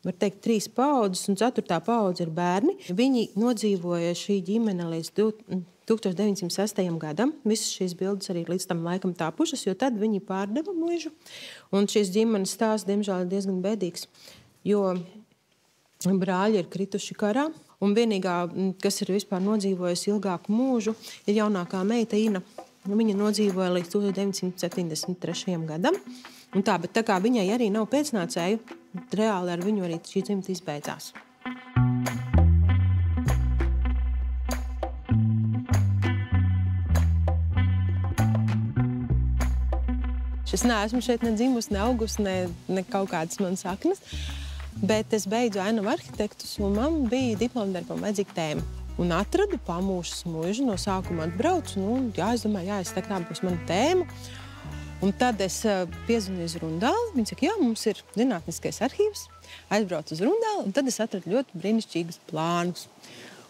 var teikt, 3 paaudzes, un 4. paudze ir bērni. Viņi nodzīvoja šī ģimene līdz 1906. gadam. Visas šīs bildes arī līdz tam laikam tapušas, jo tad viņi pārdeva muižu. Un šīs ģimenes stāsts, diemžēl, ir diezgan bēdīgs, jo brāļi ir krituši karā. Un vienīgā, kas ir vispār nodzīvojusi ilgāku mūžu, ir jaunākā meita Ina. Viņa nodzīvoja līdz 1973. gadam. Un tā, bet tā kā viņai arī nav pēcnācēju, reāli ar viņu arī šī dzimta izbeidzās. Es neesmu šeit ne dzimusi, ne augusi, ne kaut kādas manas saknes, bet es beidzu Ainavu arhitektus, un man bija diplomdarbam vajadzīga tēma. Un atradu Pamūšas muižu, no sākuma atbraucu, un es domāju, tā būs mana tēma. Un tad es piezvanīju uz Rundāli, viņi saka, jā, mums ir zinātniskais arhīvs, aizbraucu uz Rundāli, un tad es atradu ļoti brīnišķīgus plānus.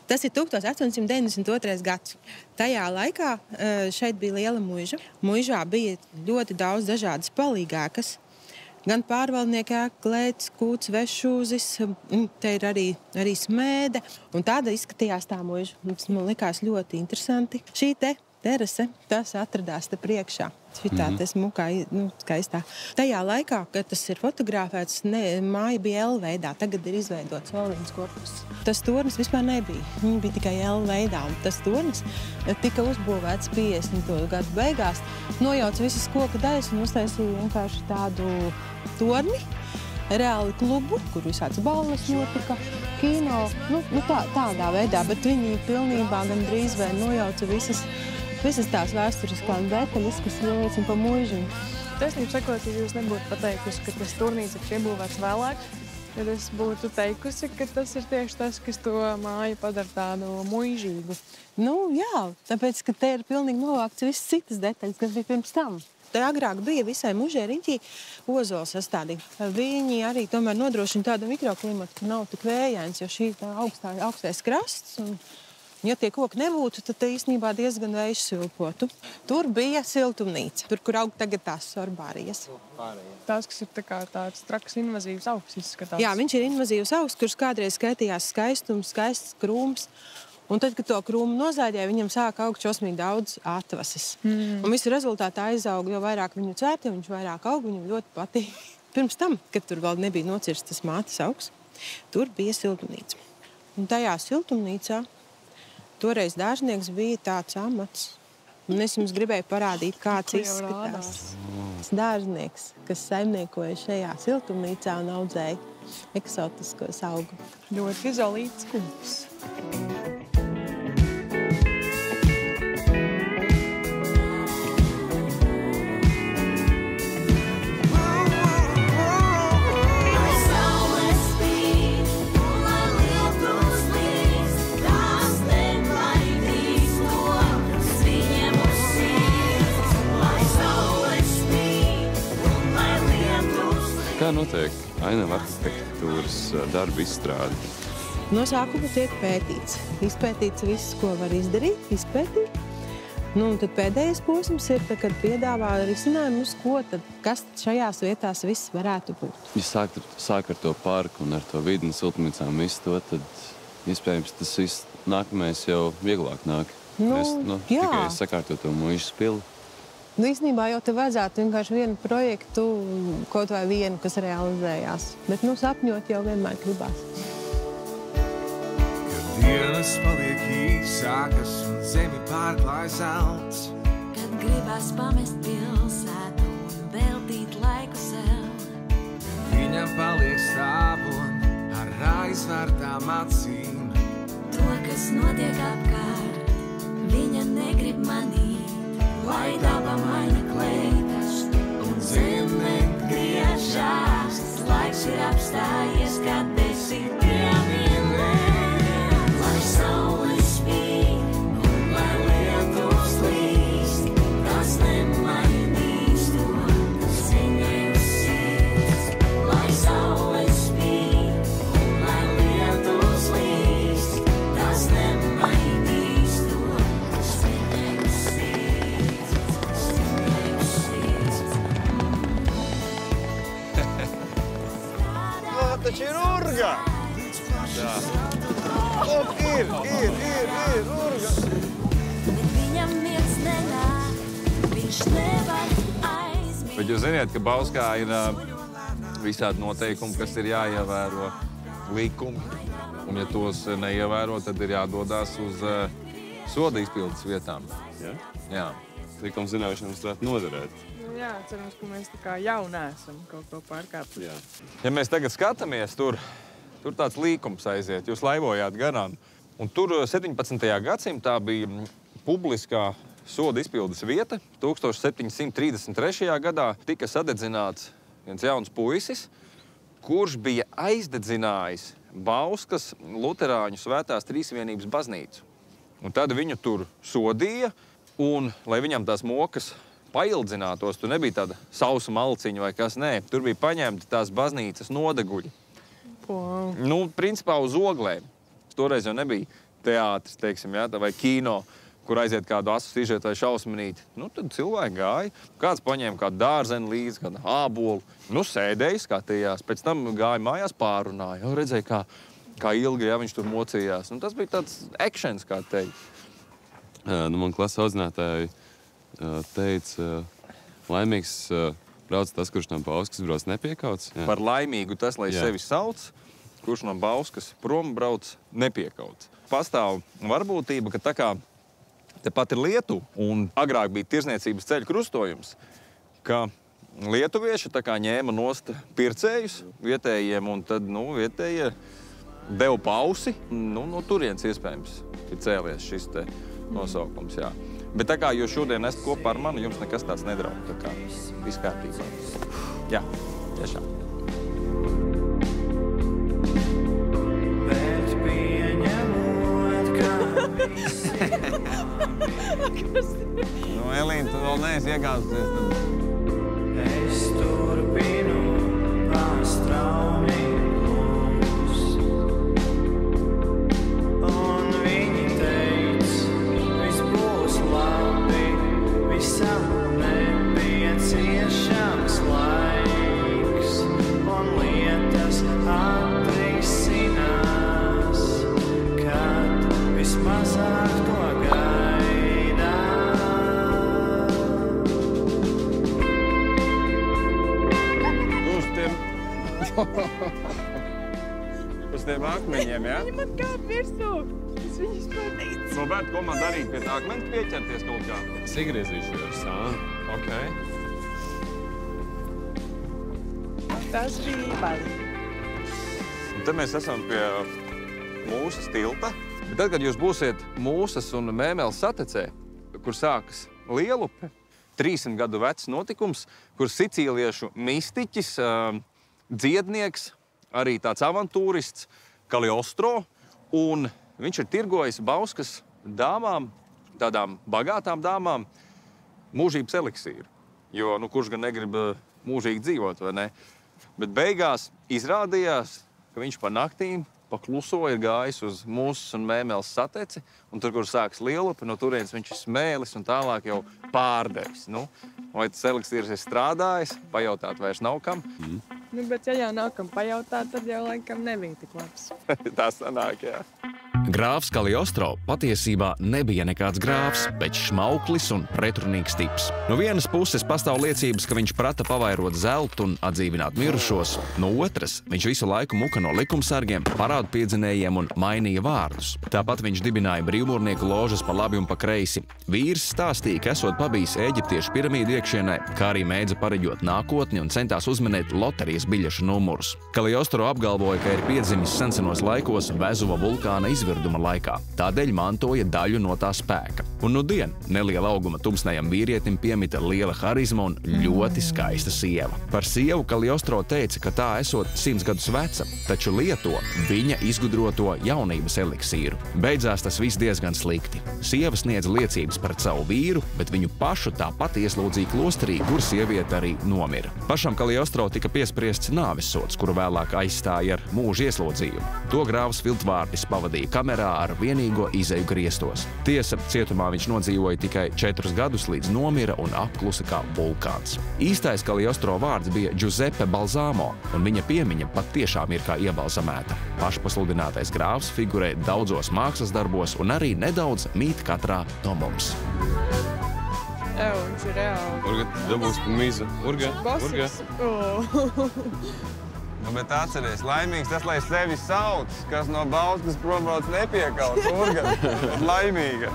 Tas ir 1892. gads. Tajā laikā šeit bija liela muiža. Muižā bija ļoti daudz dažādas palīgākas. Gan pārvaldnieki ēklēts, kūts, vešūzis, te ir arī smēde. Un tāda izskatījās tā muiža. Man likās ļoti interesanti. Šī te terase, tas atradās te priekšā. Šitā te smukā, skaistā. Tajā laikā, kad tas ir fotografēts, māja bija L veidā. Tagad ir izveidots vēl viens korpus. Tas tornis vispār nebija. Viņa bija tikai L veidā. Un tas tornis tika uzbūvēts 50. gadu beigās. Nojauca visas koka daļas un uztaisīja vienkārši tādu torni. Reāli klubu, kur visāds balles notika, kino, tādā veidā. Bet viņi pilnībā gandrīz vai nojauca visas tās vēsturiskās detaļas, kas liecina pa muižu. Taisnība sakot, ja jūs nebūtu pateikusi, ka tas turnīrs ir iebūvēts vēlāk, tad es būtu teikusi, ka tas ir tieši tas, kas to māju padara tādu muižīgu. Nu, jā, tāpēc, ka te ir pilnīgi novākts visas citas detaļas, kas bija pirms tam. te agrāk bija visai mužai riņķī ozolu sastādīt. Viņi arī tomēr nodrošina tādu mikroklimatu, ka nav tik vējains, jo šī tā augstais krasts. Un, ja tie koki nebūtu, tad te īstenībā diezgan vējš silpotu. Tur bija siltumnīca, tur, kur aug tagad tās sorbārijas. Tās, kas ir tāds traks invazīvs augs izskatās. Jā, viņš ir invazīvs augs, kurš kādreiz skaitījās skaistums, skaists krūms. Un tad, kad to krūmu nozāģēja, viņam sāka augt šausmīgi daudz atvases. Un visu rezultātā aizauga, jo vairāk viņu cērti, viņš vairāk aug, viņam ļoti patīk. Pirms tam, kad tur vēl nebija nocirstas mātes augs, tur bija siltumnīca. Un tajā siltumnīcā toreiz dārznieks bija tāds amats. Un es jums gribēju parādīt, kāds izskatās. Dārznieks, kas saimniekoja šajā siltumnīcā un audzēja eksotiskos augu. Ļoti izolīts kungs. Kā notiek ainava arhitektūras darba izstrāde? No sākuma tiek pētīts. Izpētīts viss, ko var izdarīt, izpētīt. Un tad pēdējais posms ir, kad piedāvā risinājumus, kas šajās vietās viss varētu būt. Ja sāk ar to parku un ar to vidi un siltumnīcām visu to, tad iespējams tas viss nākamais jau vieglāk nāk. Mēs tikai sakārtot to muižas pili. Īstenībā jau te vajadzētu vienkārši vienu projektu, kaut vai vienu, kas realizējās. Bet sapņot jau vienmēr gribās. Kad dienas paliek īsākas un zemi pārklāj zelts. Kad gribas pamest pilsētu un veltīt laiku sev. Viņa paliek stāvot ar aizvērtām acīm. To, kas notiek apkārt, viņa negrib manīt. Lai daba maina kleitas un zeme griežās, laiks ir apstājies, kad esi pieminē. Lai saule spīd un lai lietus līst, tas nemainīs to, kas viņai uz sirds. Lai saule spīd un lai lietus līst, tas nemainīs to, kas viņai uz sirds. Taču ir urga! Jā. Ir urga! Bet viņam viens nenāk, viņš nevar aizmirst. Bet jūs ziniet, ka Bauskā ir visādi noteikumi, kas ir jāievēro likumi. Un ja tos neievēro, tad ir jādodās uz soda izpildes vietām. Jā. Likuma zināšanas varētu noderēt. Jā, cerams, ka mēs tā kā jau neesam kaut ko pārkāpuši. Ja mēs tagad skatāmies, tur tāds līkums aiziet, jūs laivojāt garām. Un tur 17. gadsimtā bija publiskā soda izpildes vieta. 1733. gadā tika sadedzināts viens jauns puisis, kurš bija aizdedzinājis Bauskas luterāņu svētās trīsvienības baznīcu. Un tad viņu tur sodīja, un, lai viņam tās mokas paildzinātos, tur nebija tāda sausa malciņa vai kas, nē. Tur bija paņemti tās baznīcas nodeguļi. Principā uz oglēm. Toreiz jau nebija teātris, teiksim, vai kino, kur aiziet kādu asu sižetu vai šausminīti. Tad cilvēki gāja. Kāds paņēma kādu dārzeni līdzi, kādu ābolu. Sēdēja, skatījās. Pēc tam gāja mājās pārunāja. Jau redzēja, kā ilgi viņš tur mocījās. Tas bija tāds ekšens, kā teikt. Man klases audzinātāji teica, laimīgs brauc tas, kurš no Bauskas brauc nepiekauts. Jā. Par laimīgu tas, lai sevi sauc, kurš no Bauskas prom brauc nepiekauts. Pastāv varbūtība, ka tā kā tepat ir Lietuva, un agrāk bija tirzniecības ceļu krustojums, ka lietuvieši tā kā ņēma nost pircējus vietējiem, un tad, vietējie deva pausi. No turienes iespējams ir cēlies šis te nosaukums, jā. Bet tā kā jūs šodien esat kopā ar mani, jums nekas tāds nedraud, tā kā viss kārtībā. Jā, tiešām. Bet pieņemot, ka Elīna, tu vēl neesi iegāzusies, tad Uz tiem akmeņiem, jā? Viņa man kāp virsū. Es viņus palīdzu. Roberta, ko man darīt? Pie tā akmens pieķerties kaut kā? Es iegriezīšos, Ok. Tas bija bazi. Un te mēs esam pie mūsas tilta. Bet tad, kad jūs būsiet mūsas un Mēmeles satecē, kur sākas Lielupe, 300 gadu vecs notikums, kur sicīliešu mistiķis, dziednieks, arī tāds avantūrists, Kaliostro, un viņš ir tirgojis Bauskas dāmām, tādām bagātām dāmām, mūžības eliksīru. Jo, kurš gan negrib mūžīgi dzīvot, vai ne? Bet beigās izrādījās, ka viņš pa naktīm, pa kluso ir gājis uz mūsas un Mēmeles sateci, un tur, kur sāks Lielupe, no turienes viņš ir smēlis un tālāk jau pārdevis. Vai tas eliksīrs ir strādājis, pajautāt vairs nav kam. Bet ja jau nav kam pajautāt, tad jau laikam nebija tik labs. Tā sanāk, jā. Grāfs Kaliostro patiesībā nebija nekāds grāfs, bet šmauklis un pretrunīgs tips. No vienas puses pastāv liecības, ka viņš prata pavairot zeltu un atdzīvināt mirušos. No otras, viņš visu laiku muka no likumsargiem, parādu piedzinējiem un mainīja vārdus. Tāpat viņš dibināja brīvmūrnieku ložas pa labi un pa kreisi. Vīrs stāstīja, ka esot pabijis Ēģiptiešu piramīdu iekšienē, kā arī mēdza pareģot nākotni un centās uzminēt loterijas biļešu numurus. Kaliostro apgalvoja, ka ir piedzimis sensenos laikos Vezuva vulkāna izvirduma laikā. Tādēļ mantoja daļu no tā spēka. Un nudien neliela auguma tumsnējam vīrietim piemita liela harizma un ļoti skaista sieva. Par sievu Kaliostro teica, ka tā esot 100 gadus veca, taču lieto viņa izgudroto jaunības eliksīru. Beidzās tas viss diezgan slikti. Sieva sniedz liecības par savu vīru, bet viņu pašu tāpat ieslodzīja klosterī, kur sieviete arī nomira. Pašam Kaliostro tika piespriests nāvessods, kuru vēlāk aizstāja ar mūža ieslodzījumu. To grāvs Viltvārdis pavadīja kamerā ar vienīgo izeju griestos. Tiesa, cietumā viņš nodzīvoja tikai 4 gadus, līdz nomira un apklusa kā vulkāns. Īstais Kaliostro vārds bija Giuseppe Balzamo, un viņa piemiņa pat tiešām ir kā iebalzamēta. Pašpasludinātais grāvs figurē daudzos mākslas darbos un arī nedaudz mīt katrā no mums. Viņš ir reāli. Urga, dabūs pa mizu. Urga. Bet atceries, laimīgs tas, lai sevi sauc, kas no Bauskas prombrauc nepiekauts. Urga, laimīga.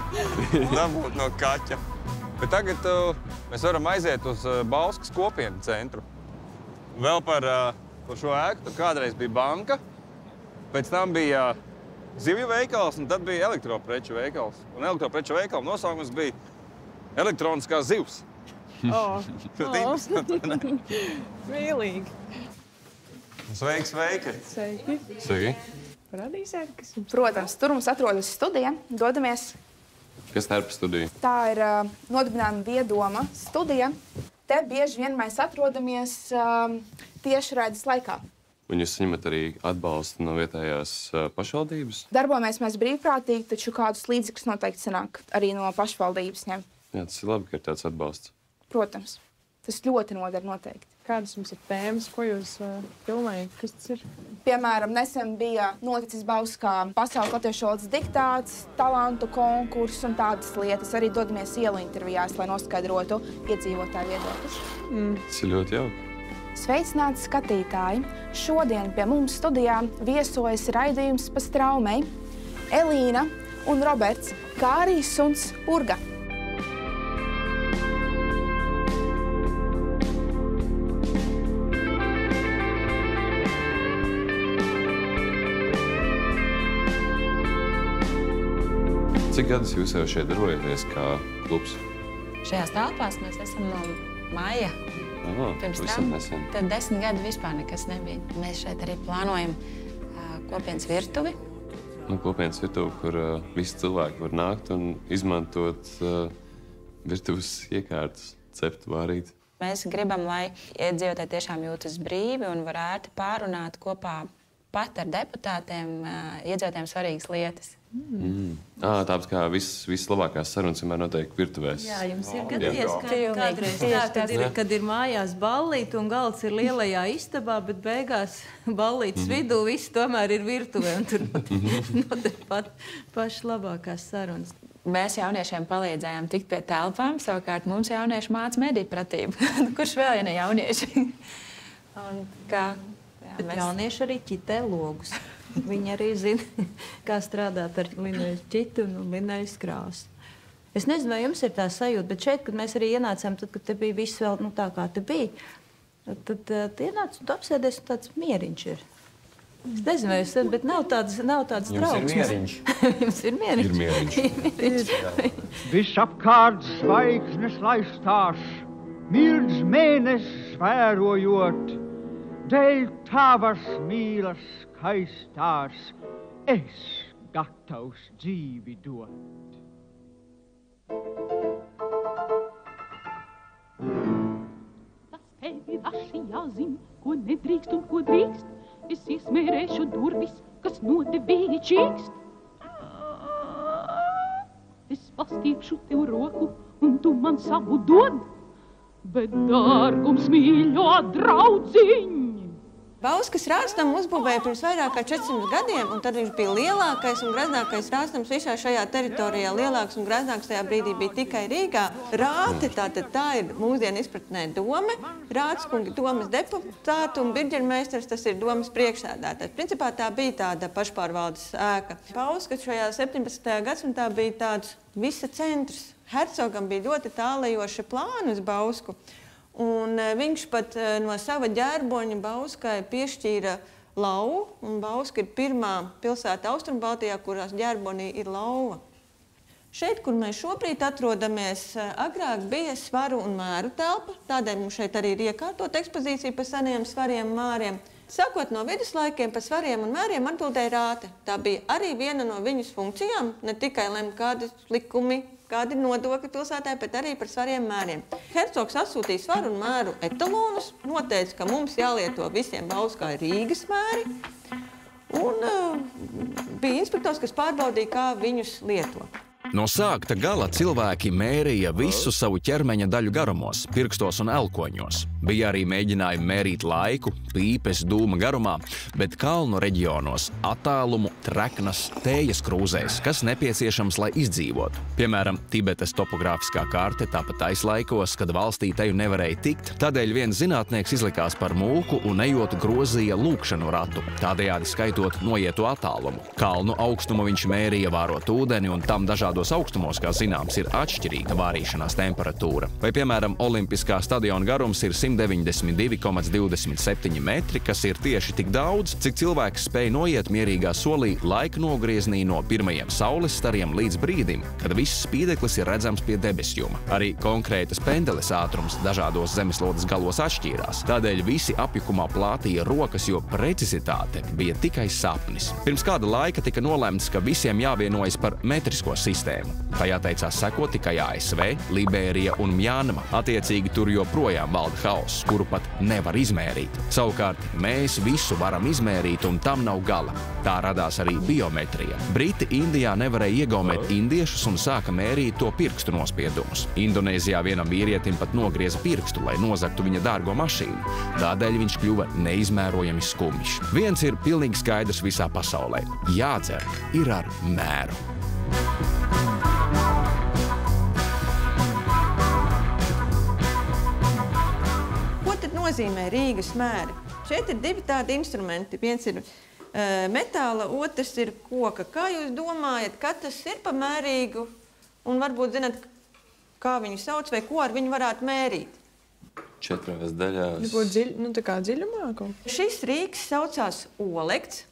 Dabūt no kaķa. Bet tagad mēs varam aiziet uz Bauskas kopienu centru. Vēl par šo ēku. Tur kādreiz bija banka, pēc tam bija zivju veikals, un tad bija elektropreču veikals. Un elektropreču veikala nosaukums bija elektroniskās zivs. Mīlīgi. Sveiki, sveiki! Sveiki! Sveiki! Parādīsiet, kas jums? Protams, tur mums atrodas studija. Dodamies. Kas tā ir par studiju? Tā ir nodibinājuma viedoma studija. Te bieži vien mēs atrodamies tiešraides laikā. Un jūs saņemat arī atbalstu no vietējās pašvaldības? Darbojamies mēs brīvprātīgi, taču kādus līdzekļus noteikti sanāk arī no pašvaldības ņem. Jā, tas ir labi, ka ir tāds atbalsts. Protams. Tas ļoti noder noteikti. Kādas jums ir tēmas, ko jūs filmējat? Kas tas ir? Piemēram, nesen bija noticis Bauskā pasaules latviešu valodas diktāts, talantu konkurss un tādas lietas. Arī dodamies ielu intervijās, lai noskaidrotu iedzīvotāju viedokļus. Tas ir ļoti jauki. Sveicināti skatītāji! Šodien pie mums studijā viesojas raidījums pa straumei Elīna un Roberts, kā arī suns Urga. Cik gadus jūs jau šeit darbojaties kā klubs? Šajās telpās mēs esam no maija. Pirms tam tad 10 gadu vispār nekas nebija. Mēs šeit arī plānojam kopienas virtuvi. Kopienas virtuvi, kur visi cilvēki var nākt un izmantot virtuves iekārtas, cept, vārīt. Mēs gribam, lai iedzīvotāji tiešām jūtas brīvi un var ērti pārunāt kopā pat ar deputātiem iedzīvotājiem svarīgas lietas. Tāpēc kā vislabākās sarunas vienmēr notiek virtuvēs. Jā, jums ir gadījies kādreiz tā, kad ir mājās ballīte un galds ir lielajā istabā, bet beigās ballītes vidū viss tomēr ir virtuvē un tur notiek pašas labākās sarunas. Mēs jauniešiem palīdzējām tikt pie telpām, savukārt mums jaunieši māca mediju pratību. Kurš vēl, ja ne jaunieši? Un kā Bet jaunieši arī ķitē logus. Viņi arī zina, kā strādāt ar lineļu ķitu un lineļu krāsu. Es nezinu, vai jums ir tā sajūta, bet šeit, kad mēs arī ienācām, tad, kad te bija viss vēl tā, kā te bija, tad ienāc un tu apsēdies un tāds mieriņš ir. Es nezinu, vai jūs, bet nav tāds trauksmes. Jums ir mieriņš. Ir mieriņš. Visapkārt zvaigznes laistās, mirdz mēnesis vērojot, dēļ tavas mīlas skaistās, es gatavs dzīvi dot. Tas tevi vaši jāzina, ko nedrīkst un ko drīkst. Es iesmērēšu durvis, kas no tevi čīkst. Es pastiepšu tev roku, un tu man savu dod, bet dārgums mīļo draudziņ. Bauskas rāstamu uzbūvēja pirms vairāk kā 400 gadiem, un tad viņš bija lielākais un greznākais rāstams visā šajā teritorijā. Lielāks un greznāks tajā brīdī bija tikai Rīgā. Rāte, tātad tā ir mūsdienu izpratnē dome, Rātskungi domes deputāti un birģermeistars, tas ir domes priekšsēdētājs. Principā tā bija tāda pašpārvaldes ēka. Bauskas šajā 17. gadsimtā bija tāds visa centrs. Hercogam bija ļoti tālajoši plāni uz Bausku. Un viņš pat no sava ģērboņa Bauskai piešķīra lauvu, un Bauska ir pirmā pilsēta Austrumbaltijā, kurās ģērbonī ir lauva. Šeit, kur mēs šobrīd atrodamies, agrāk bija svaru un mēru telpa, tādēļ mums šeit arī ir iekārtot ekspozīcija par seniem svariem un māriem. Sākot no viduslaikiem par svariem un mēriem atbildēja rāte. Tā bija arī viena no viņas funkcijām, ne tikai lemt kādi likumi, kādi nodokļi pilsētā, bet arī par svariem mēriem. Hercogs atsūtīja svaru un mēru etalonus, noteica, ka mums jālieto visiem Bauskā Rīgas mēri, un bija inspektors, kas pārbaudīja, kā viņus lieto. No sākta gala cilvēki mērīja visu savu ķermeņa daļu garumos, pirkstos un elkoņos. Bija arī mēģinājumi mērīt laiku, pīpes, dūma garumā, bet kalnu reģionos attālumu, treknas, tējas krūzēs, kas nepieciešams, lai izdzīvotu. Piemēram, Tibetas topogrāfiskā karte tāpat aislaikos, kad valstī teju nevarēja tikt, tādēļ viens zinātnieks izlikās par mūku un ejot grozīja lūkšanu ratu, tādējādi skaitot noieto attālumu. Kalnu augstumu viņš mērīja vārot ūdeni, un tam dažādos augstumos, kā zināms, ir atšķirīga vārīšanās temperatūra. Vai, piemēram, Olimpiskā stadiona garums ir 192,27 metri, kas ir tieši tik daudz, cik cilvēks spēja noiet mierīgā solī laika nogrieznī no pirmajiem saules stariem līdz brīdim, kad viss spīdeklis ir redzams pie debesjuma. Arī konkrētas pendeles ātrums dažādos zemeslodes galos atšķīrās. Tādēļ visi apjukumā plātīja rokas, jo precizitāte bija tikai sapnis. Pirms kāda laika tika nolemts, ka visiem jāvienojas par metrisko sistēmu. Tajā teicās seko tikai ASV, Liberija un Mjanma. Attiecīgi tur joprojām valda haoss, kuru pat nevar izmērīt. Savukārt mēs visu varam izmērīt, un tam nav gala. Tā radās arī biometrija. Briti Indijā nevarēja iegaumēt indiešus un sāka mērīt to pirkstu nospiedumus. Indonēzijā vienam vīrietim pat nogrieza pirkstu, lai nozagtu viņa dārgo mašīnu. Tādēļ viņš kļuva neizmērojami skumjš. Viens ir pilnīgi skaidrs visā pasaulē. Jādzer ir ar mēru. Ko tad nozīmē Rīgas mēri? Šeit ir divi tādi instrumenti. Viens ir metāla, otrs ir koka. Kā jūs domājat, ka tas ir pa mērīgu? Un varbūt zināt, kā viņu sauc vai ko ar viņu varētu mērīt? 4 daļās. Tā kā dziļumā kaut? Šis rīks saucās olekts.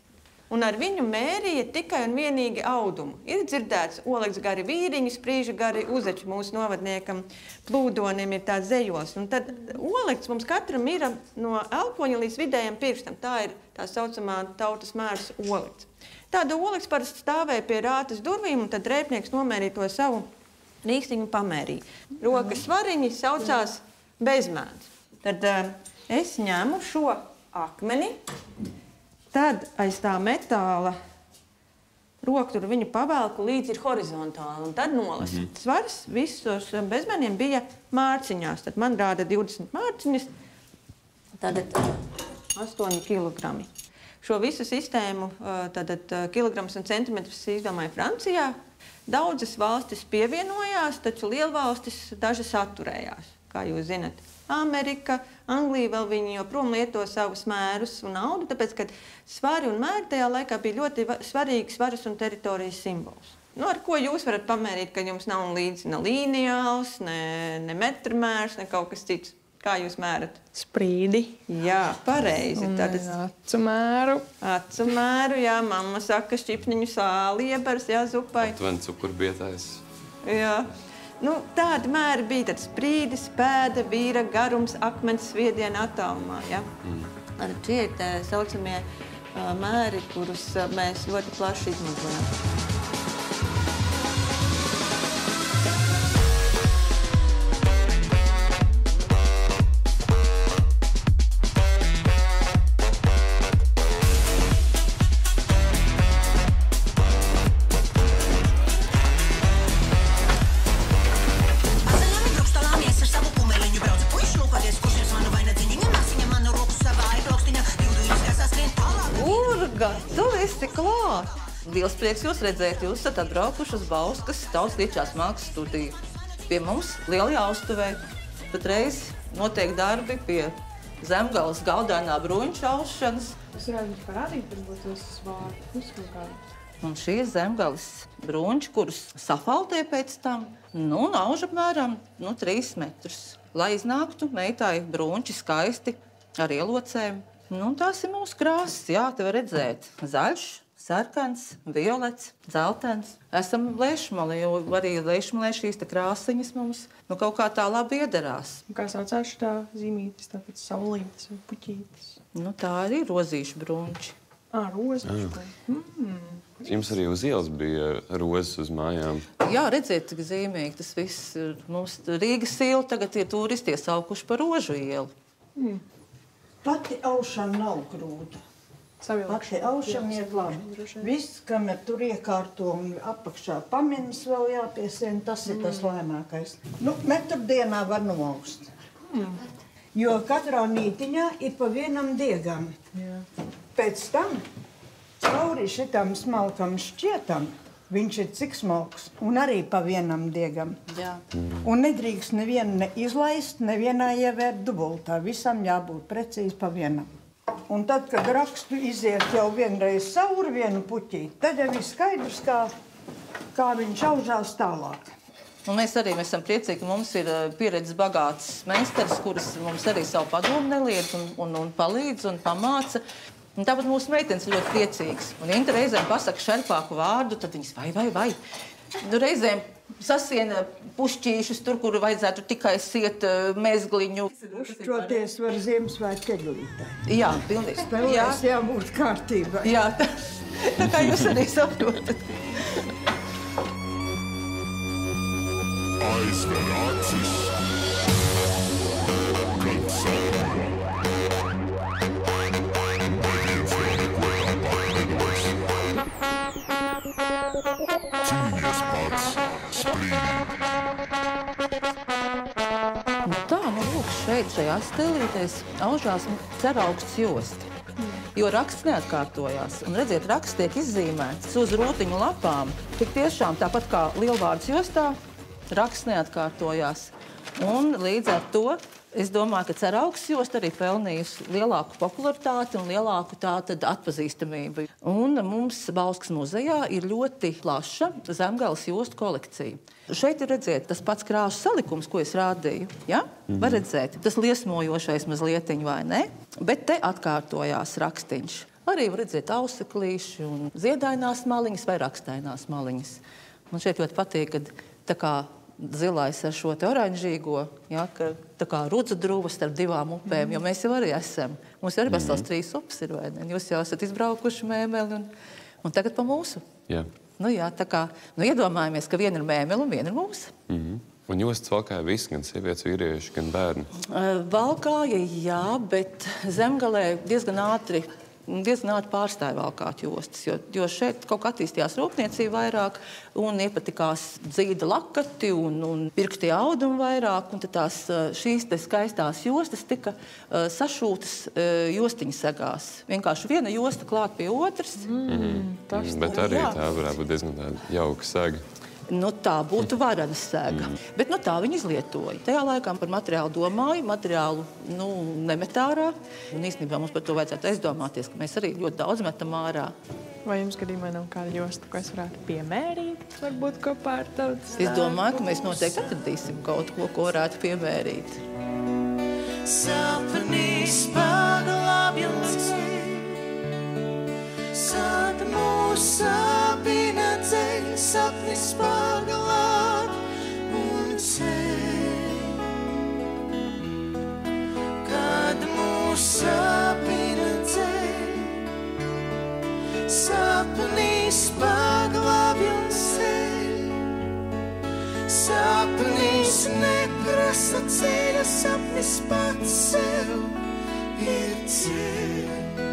Un ar viņu mērīja tikai un vienīgi audumu. Ir dzirdēts olekts gari vīriņi, sprīža gari uzeči mūsu novadniekam, plūdonim ir tāds zejos. Un tad olekts mums katram ir no elkoņa līdz vidējam pirkstam. Tā ir tā saucamā tautas mērs olekts. Tāda olekts parasti stāvēja pie rātas durvīm, un tad rēpnieks nomērīja to savu rīkstiņu pamērīja. Rokas svariņi saucās bezmēns. Tad es ņemu šo akmeni. Tad aiz tā metāla rokturu viņu pavelku līdz ir horizontāli un tad nolasu. Svars visos bezmēniem bija mārciņās. Tad man rāda 20 mārciņas, tad 8 kilogrami. Šo visu sistēmu, tad kilograms un centimetrus izdomāja Francijā. Daudzas valstis pievienojās, taču lielvalstis dažas atturējās, kā jūs zinat. Amerika, Anglija vēl viņi joprojām lieto savus mērus un naudu, tāpēc, ka svari un mēri tajā laikā bija ļoti svarīgs varas un teritorijas simbols. Nu, ar ko jūs varat pamērīt, ka jums nav līdzi ne lineāls, ne metrmērs, ne kaut kas cits? Kā jūs mērat? Sprīdi. Jā, pareizi. Acu mēru. Acu mēru, jā, mamma saka šķipniņu sāli iebars, jā, zupai. Aptuveni cukurbietājs. Jā. Nu, tādi mēri bija tad sprīdis, pēda, vīra, garums, akmens, sviediena attālumā, jā. Šie ir tā saucamie mēri, kurus mēs ļoti plaši izmantojam. Liels prieks jūs redzēt, jūs esat atbraukuši uz Bauskas Tautas Līčās mākslas studiju. Pie mums Lielajā Austuvē patreiz notiek darbi pie Zemgales gaudainā bruņu aušanas. Es varētu jums parādīt, varbūt tos vārdus kaut kādus. Un šie ir Zemgales bruņi, kurus safaltē pēc tam, nu, un auž apmēram 3 metrus, lai iznāktu meitai bruņi skaisti ar ielocēm. Nu, tās ir mūsu krāsas, jā, te var redzēt zaļš, sarkans, violets, dzeltens. Esam Lešmali, jo arī Lešmalē šīs krāsiņas mums kaut kā tā labi iedarās. Kā saucās šitā zīmītes, tāpēc saulītes vai puķītes? Nu, tā arī rozīšu bruņči. Rozīšu bruņči. Jums arī uz ielas bija rozes uz mājām? Jā, redziet, cik zīmīgi tas viss ir. Mums Rīgas iela tagad ir turisti iesaukuši par Rožu ielu. Pati aušana nav grūta. Pati aušana ir labi. Viss, kamēr tur iekārto un apakšā pamiņas vēl jāpiesien, tas ir tas lēnākais. Nu, metru dienā var noaust. Jo katrā nītiņā ir pa vienam diegam. Pēc tam cauri šitam smalkam šķietam viņš ir cik smalks un arī pa vienam diegam. Un nedrīkst nevienu neizlaist, nevienā ievērt dubultā. Visam jābūt precīzi pa vienam. Un tad, kad rakstu iziet jau vienreiz cauri vienu puķīti, tad jau ir skaidrs, kā viņš aužās tālāk. Un mēs esam priecīgi, ka mums ir pieredzes bagāts meistars, kuras mums arī savu padomu neliedz un palīdz un pamāca. Un tāpat mūsu meitenes ir ļoti priecīgas. Un Inta reizēm pasaka šerpāku vārdu, tad viņas vai. Nu, reizēm sasiena pušķīšus tur, kur vajadzētu tikai siet mezgliņu. Uzšķoties var Ziemassvētku keļulītē. Jā, pilnīgi. Spēlēs jābūt kārtībā. Jā, tā kā jūs arī saprotat. Aizver acis, kad saprot. Cīnies pats, sprīd. Tā, lūk, šajās stelītēs aužās ceraugsts josti. Jo raksts neatkārtojās. Un redziet, raksts tiek izzīmēts uz rūtiņu lapām. Tik tiešām tāpat kā lielvārds jostā, raksts neatkārtojās. Un līdz ar to es domāju, ka ceraugsts josta arī pelnījusi lielāku popularitāti un lielāku tātad atpazīstamību. Un mums Bauskas muzejā ir ļoti plaša Zemgales jostu kolekcija. Šeit ir redzēt tas pats krāsu salikums, ko es rādīju. Ja? Var redzēt, tas liesmojošais mazlietiņ vai ne, bet te atkārtojās rakstiņš. Arī var redzēt auseklīši un ziedainās maliņas vai rakstainās maliņas. Man šeit ļoti patīk, kad tā kā zilais ar šo te oranžīgo, ja, ka tā kā rudzu druva starp divām upēm, jo mēs jau arī esam. Mums arī vesels 3 upes ir, vai ne? Jūs jau esat izbraukuši Mēmeli un tagad pa mūsu. Jā. Nu jā, tā kā, iedomājamies, ka viena ir Mēmeli un viena ir mūsu. Un jostas valkāja visi, gan sievietes, vīrieši, gan bērni? Valkāja, jā, bet Zemgalē diezgan ātri pārstāja valkāt jostas, jo šeit kaut kā attīstījās rūpniecība vairāk un iepatikās dzīda lakati un pirktie audumi vairāk, un tad šīs te skaistās jostas tika sašūtas jostiņu segās. Vienkārši viena josta klāt pie otras. Bet arī tā varētu būt diezgan tāda jauka sega. tā būtu varenas sēga. Bet tā viņi izlietoja. Tajā laikā par materiālu domāju, materiālu nemet ārā. Un īstenībā mums par to vajadzētu aizdomāties, ka mēs arī ļoti daudz metam ārā. Vai jums gadījumā nav kāda josta, ko es varētu piemērīt, varbūt kopā ar tautas? Es domāju, ka mēs noteikti atradīsim kaut ko, ko varētu piemērīt. Sapnīs paglābjams, sāta mūs sapina ceļ, sapnis paglāb un ceļ. Kad mūs sapina ceļ, sapnīs paglābjams ceļ, sapnīs neprasa ceļa, sapnis pats sev ir ceļ.